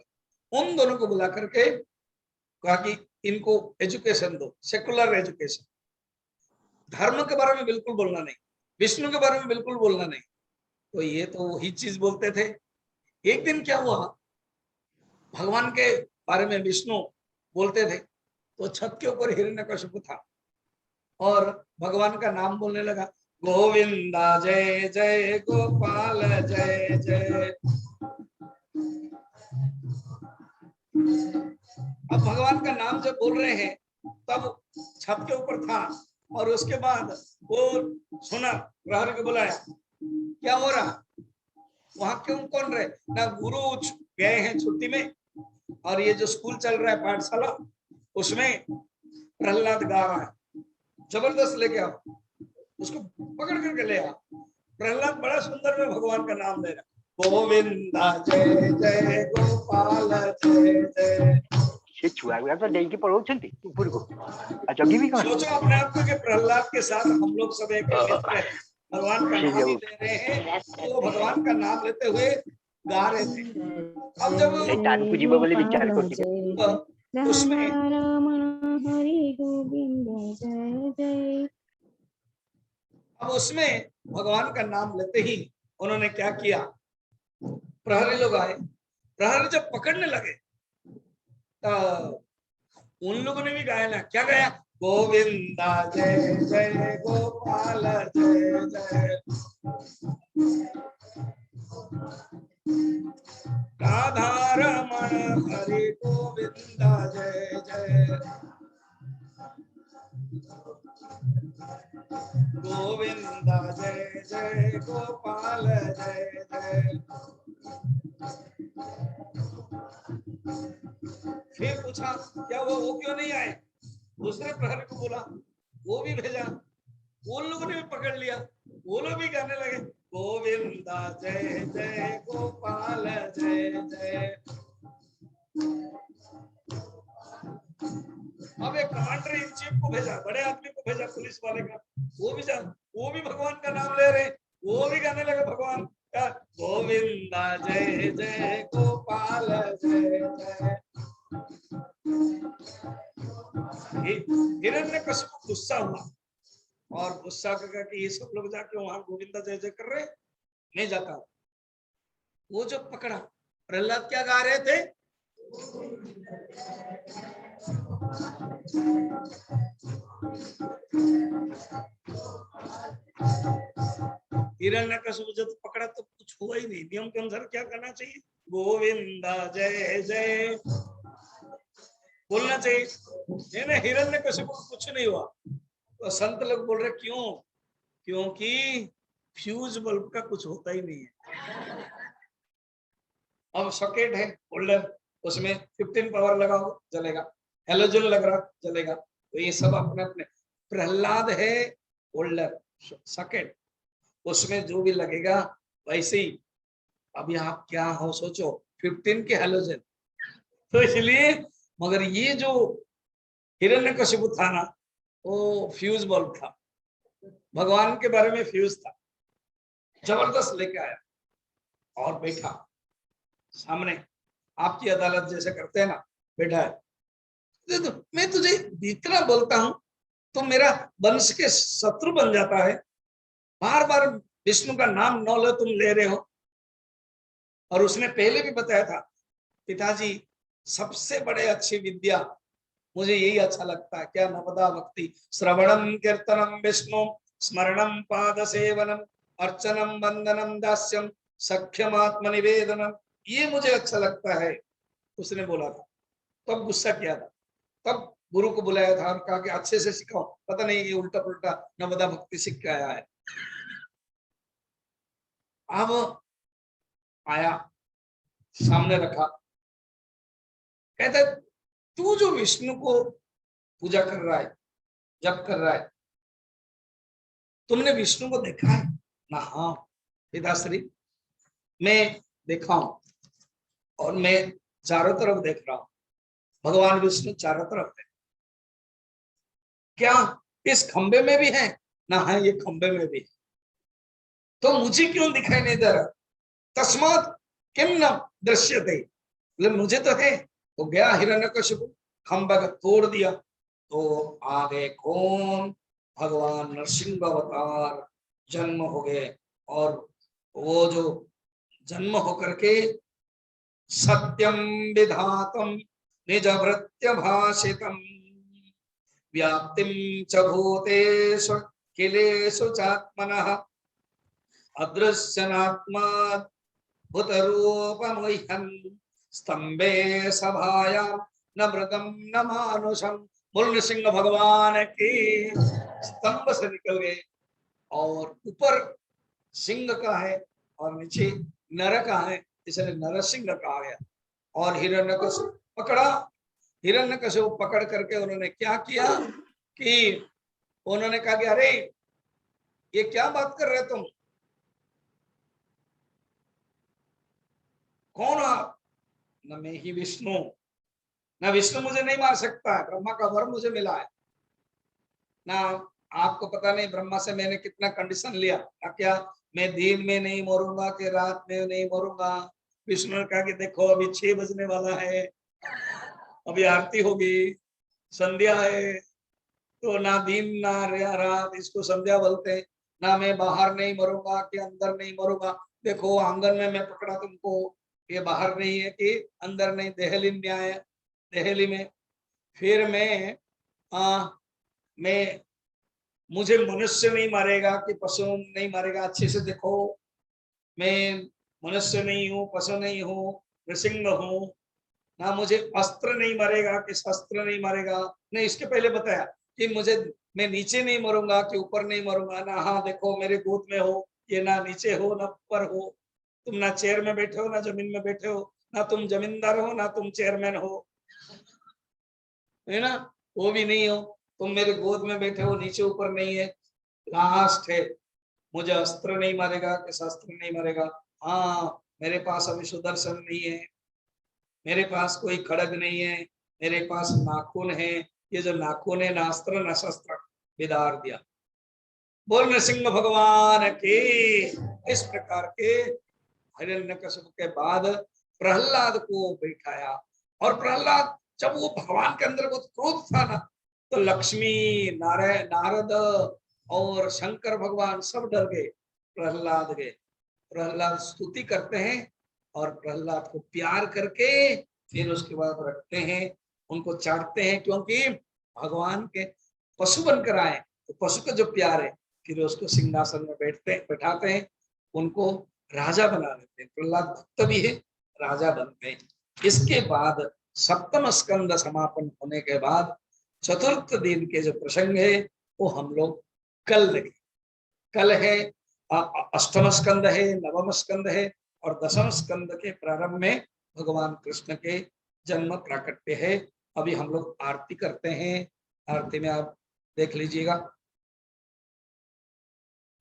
उन दोनों को बुला करके कहा कि इनको एजुकेशन दो, सेकुलर एजुकेशन। धर्म के बारे में बिल्कुल बोलना नहीं, विष्णु के बारे में बिल्कुल बोलना नहीं। तो ये तो वही चीज बोलते थे। एक दिन क्या हुआ, भगवान के बारे में विष्णु बोलते थे, तो छत के ऊपर हिरण्यकशिपु था और भगवान का नाम बोलने लगा, गोविंदा जय जय गोपाल जय जय। अब भगवान का नाम जब बोल रहे हैं तब छत के ऊपर था, और उसके बाद वो सुना, प्रहरी को बुलाया, क्या हो रहा वहां, क्यों कौन रहे ना, गुरु गए हैं छुट्टी में, और ये जो स्कूल चल रहा है पाठशाला उसमें प्रहलाद गा रहा है, जबरदस्त लेके आओ, उसको पकड़ करके ले आओ। प्रहलाद बड़ा सुंदर में भगवान का नाम ले रहा, गोविंदा जय जय गोपाल जय जय। से छुआ गुड़ा तो डेंकी पढ़ाउछंती ऊपर को आ जगी भी कौन। सोचो अपने आप को कि प्रहलाद के साथ हम लोग सब एक मित्र हैं, भगवान का नाम ही ले रहे हैं, तो भगवान का नाम लेते हुए गा रहे थे। अब जब तान को जीव बोले विचार करती उसमें अब उसमें भगवान का नाम लेते ही उन्होंने क्या किया, प्रहरी लोग आए, प्रहरी जब पकड़ने लगे तो उन लोगों ने भी गाया ना, क्या गाया, गोविंदा जय जय गोपाल जय जय, राधा रमण हरि गोविंदा जय जय, गोविंदा जय जय गोपाल जय जय। फिर पूछा क्या वो क्यों नहीं आए, दूसरे प्रहरी को बोला, वो भी भेजा, उन लोगों ने भी पकड़ लिया, वो लोग भी गाने लगे, गोविंदा जय जय गोपाल जय जय। अब एक कमांडर इन चीफ को भेजा, बड़े आदमी को भेजा, पुलिस वाले का, वो भी भगवान का नाम ले रहे, वो भी गाने लगे भगवान का, गोविंदा जय जय गोपाल जय जय। हिरण्यकशिपु गुस्सा हुआ और गुस्सा करके कि ये सब लोग जाके वहां गोविंदा जय जय कर रहे, नहीं जाता। वो जो पकड़ा, प्रहलाद क्या गा रहे थे, हिरण्यकशिपु जब पकड़ा तो कुछ हुआ ही नहीं। नियम के अनुसार क्या करना चाहिए, गोविंदा जय जय बोलना चाहिए, नहीं हिरण्यकशिपु को कुछ नहीं हुआ। तो संत लोग बोल रहे क्यों, क्योंकि फ्यूज बल्ब का कुछ होता ही नहीं है। अब सॉकेट है होल्डर, उसमें 15 पावर लगाओ जलेगा, हेलोजन लग रहा जलेगा, तो ये सब अपने अपने। प्रहलाद है होल्डर सॉकेट, उसमें जो भी लगेगा वैसे ही। अभी आप क्या हो सोचो, 15 के हेलोजन, तो इसलिए। मगर ये जो हिरण्यकशिपु था ना, वो फ्यूज बल्ब था, भगवान के बारे में फ्यूज था, जबरदस्त लेके आया और बैठा सामने, आपकी अदालत जैसे करते हैं ना, बैठा है। तो मैं तुझे इतना बोलता हूं, तो मेरा वंश के शत्रु बन जाता है, बार बार विष्णु का नाम न लो तुम ले रहे हो। और उसने पहले भी बताया था, पिताजी सबसे बड़े अच्छी विद्या मुझे यही अच्छा लगता है, क्या, नवदा भक्ति, श्रवणम कीर्तनम विष्णु स्मरणम पाद सेवनम अर्चनम वंदनम दास्यम सख्यम आत्मनिवेदनम, ये मुझे अच्छा लगता है, उसने बोला था। तब गुस्सा किया था, तब गुरु को बुलाया था और कहा कि अच्छे से सिखाओ, पता नहीं ये उल्टा पुल्टा नवदा भक्ति सीख के आया है। अब आया, सामने रखा, कहता तू जो विष्णु को पूजा कर रहा है, जप कर रहा है, तुमने विष्णु को देखा है ना? हाँ पिताश्री, मैं देखा हूं, और मैं चारों तरफ देख रहा हूं, भगवान विष्णु चारों तरफ है। क्या इस खंबे में भी है ना? है, ये खंबे में भी है, तो मुझे क्यों दिखाई नहीं दे रहा? तस्मात किम न दृश्यते, मुझे तो है। तो गया हिरण्यकशिपु, खंबा का तोड़ दिया, तो आगे कौन? भगवान नरसिंह अवतार जन्म हो गए, और वो जो जन्म होकर के सत्यम विधातम निज भृत्य भाषितम व्याप्तिम च भूतेषु किलेषु चात्मनः अदृश्यनात्मा भूतरूपमह्यन् स्तंभे सभायां न मृगम न मानुषम। बोल नृसिंह भगवान की। स्तंभ से निकल गए, और ऊपर सिंह का है और नीचे नर का है, इसलिए नरसिंह कहा गया। और हिरण्यकशिपु पकड़ा, हिरण्यकशिपु पकड़ करके उन्होंने क्या किया कि उन्होंने कहा कि अरे ये क्या बात कर रहे तुम, कौन आप? न मैं ही विष्णु, न विष्णु मुझे नहीं मार सकता है, ब्रह्मा का वर मुझे मिला है ना। आपको पता नहीं ब्रह्मा से मैंने कितना कंडीशन लिया, क्या मैं दिन में नहीं मरूंगा कि रात में नहीं मरूंगा। विष्णु ने कहा कि देखो अभी 6 बजने वाला है, अभी आरती होगी, संध्या है, तो ना दिन ना रात, इसको संध्या बोलते हैं। ना मैं बाहर नहीं मरूंगा कि अंदर नहीं मरूंगा। देखो आंगन में मैं पकड़ा तुमको, ये बाहर नहीं है कि अंदर नहीं, देहली में आया, देहली में। फिर मैं मुझे मनुष्य नहीं मारेगा कि पशु नहीं मारेगा। अच्छे से देखो, मैं मनुष्य नहीं हूँ, पशु नहीं हूँ, नृसिंह हूँ ना। मुझे अस्त्र नहीं मारेगा कि शस्त्र नहीं मारेगा। नहीं, इसके पहले बताया कि मैं नीचे नहीं मरूंगा कि ऊपर नहीं मरूंगा ना। हाँ देखो मेरे गोद में हो, ये ना नीचे हो ना ऊपर हो, तुम ना चेयर में बैठे हो ना जमीन में बैठे हो, ना तुम जमींदार हो ना तुम चेयरमैन हो, है ना, वो भी नहीं हो। तुम मेरे गोद में बैठे हो, नीचे ऊपर नहीं है, लास्ट है। मुझे अस्त्र नहीं मारेगा कि शस्त्र नहीं मारेगा। हाँ मेरे पास अभी सुदर्शन नहीं है, मेरे पास कोई खड़ग नहीं है, मेरे पास नाखून है। ये जो नाखून है, ना अस्त्र ना शस्त्र, विदार दिया। बोल नृसिंह भगवान के। इस प्रकार के हिरण्यकशिपु के बाद प्रहलाद को बैठाया, और प्रहलाद जब वो भगवान के अंदर बहुत क्रोध था ना, तो लक्ष्मी, नारायण, नारद और शंकर भगवान सब डर गए, प्रहलाद गए। प्रहलाद स्तुति करते हैं, और प्रहलाद को प्यार करके फिर उसके बाद रखते हैं, उनको चाटते हैं, क्योंकि भगवान के पशु बनकर आए, तो पशु का जो प्यार है, फिर उसको सिंहासन में बैठाते हैं, उनको राजा बना देते हैं। प्रहलाद भक्त भी है, राजा बनते हैं। इसके बाद सप्तम स्कंद समापन होने के बाद चतुर्थ दिन के जो प्रसंग है वो हम लोग कल देखें। कल है अष्टम स्कंद है, नवम स्कंद है, और दसम स्कंद के प्रारंभ में भगवान कृष्ण के जन्म प्राकट्य है। अभी हम लोग आरती करते हैं, आरती में आप देख लीजिएगा।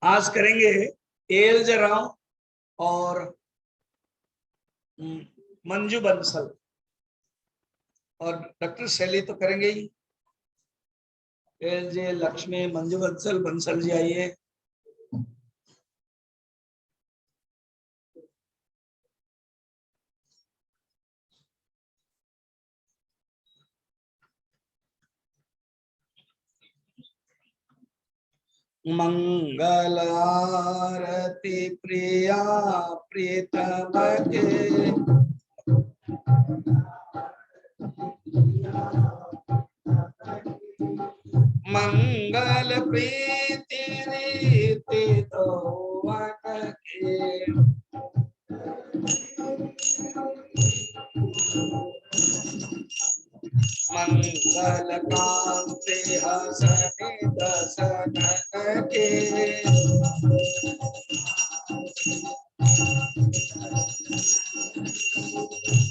आज करेंगे एल्ज राव और मंजू बंसल, और डॉक्टर शैली तो करेंगे ही। एल्जे, लक्ष्मी, मंजू बंसल, बंसल जी आइए। मंगल आरती प्रिया प्रीतम के, मंगल प्रीति रीति तो के, मंगल कांति हसने दशनन के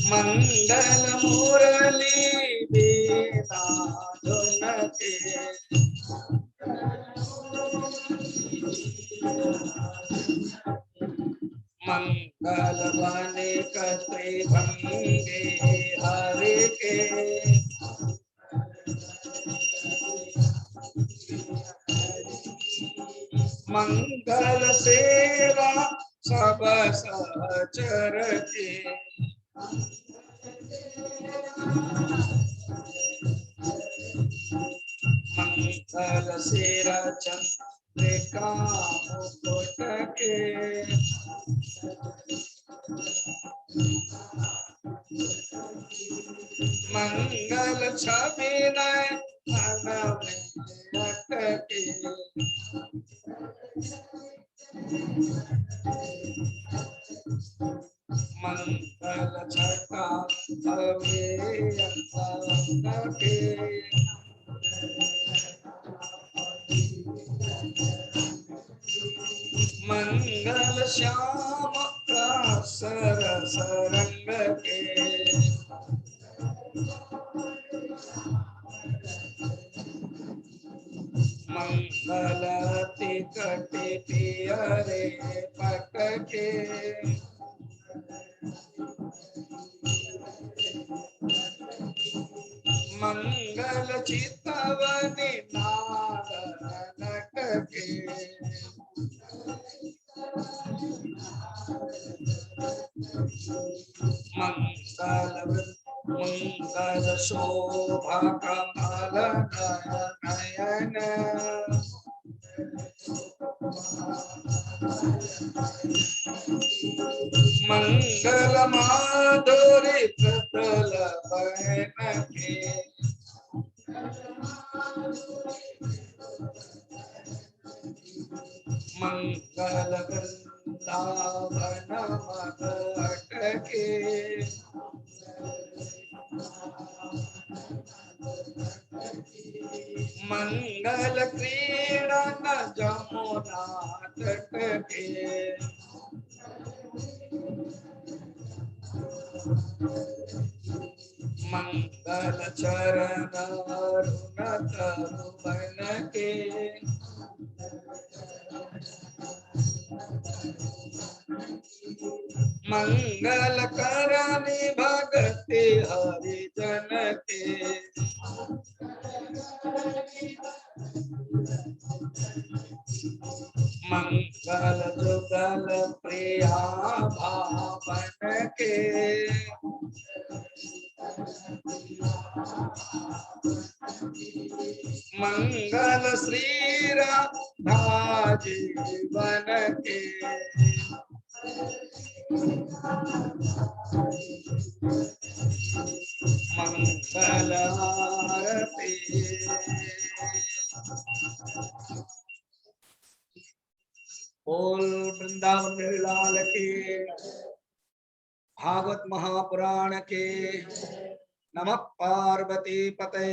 मंगल मुरली बीना धुन के मंगल बने कत्रे भंगे हरे के मंगल सेवा सब सहचर के मंगल सेरा चंद्रिका मुकुट के मंगल छवि नयन में अटके मंगल छटा अवेयन के मंगल श्याम सरस रंग के मंगल तिकटे पियरे पट के मंगल चितवनी नाग नट के मंगल शोभा कमल नयन मंगल माधुरी प्रतल बहन के मंगल वृंदावन मद अटके मंगल क्रीड़न जमुना तट के मंगल चरण अरुण तरुवन के मंगल करनी भगति हरिजन के मंगल जुगल प्रिया भावन के मंगल श्री राधा जीवन के मंगल आरती बोल वृंदावन बिहारी लाल के भागवत महापुराण के नमः पार्वती पते।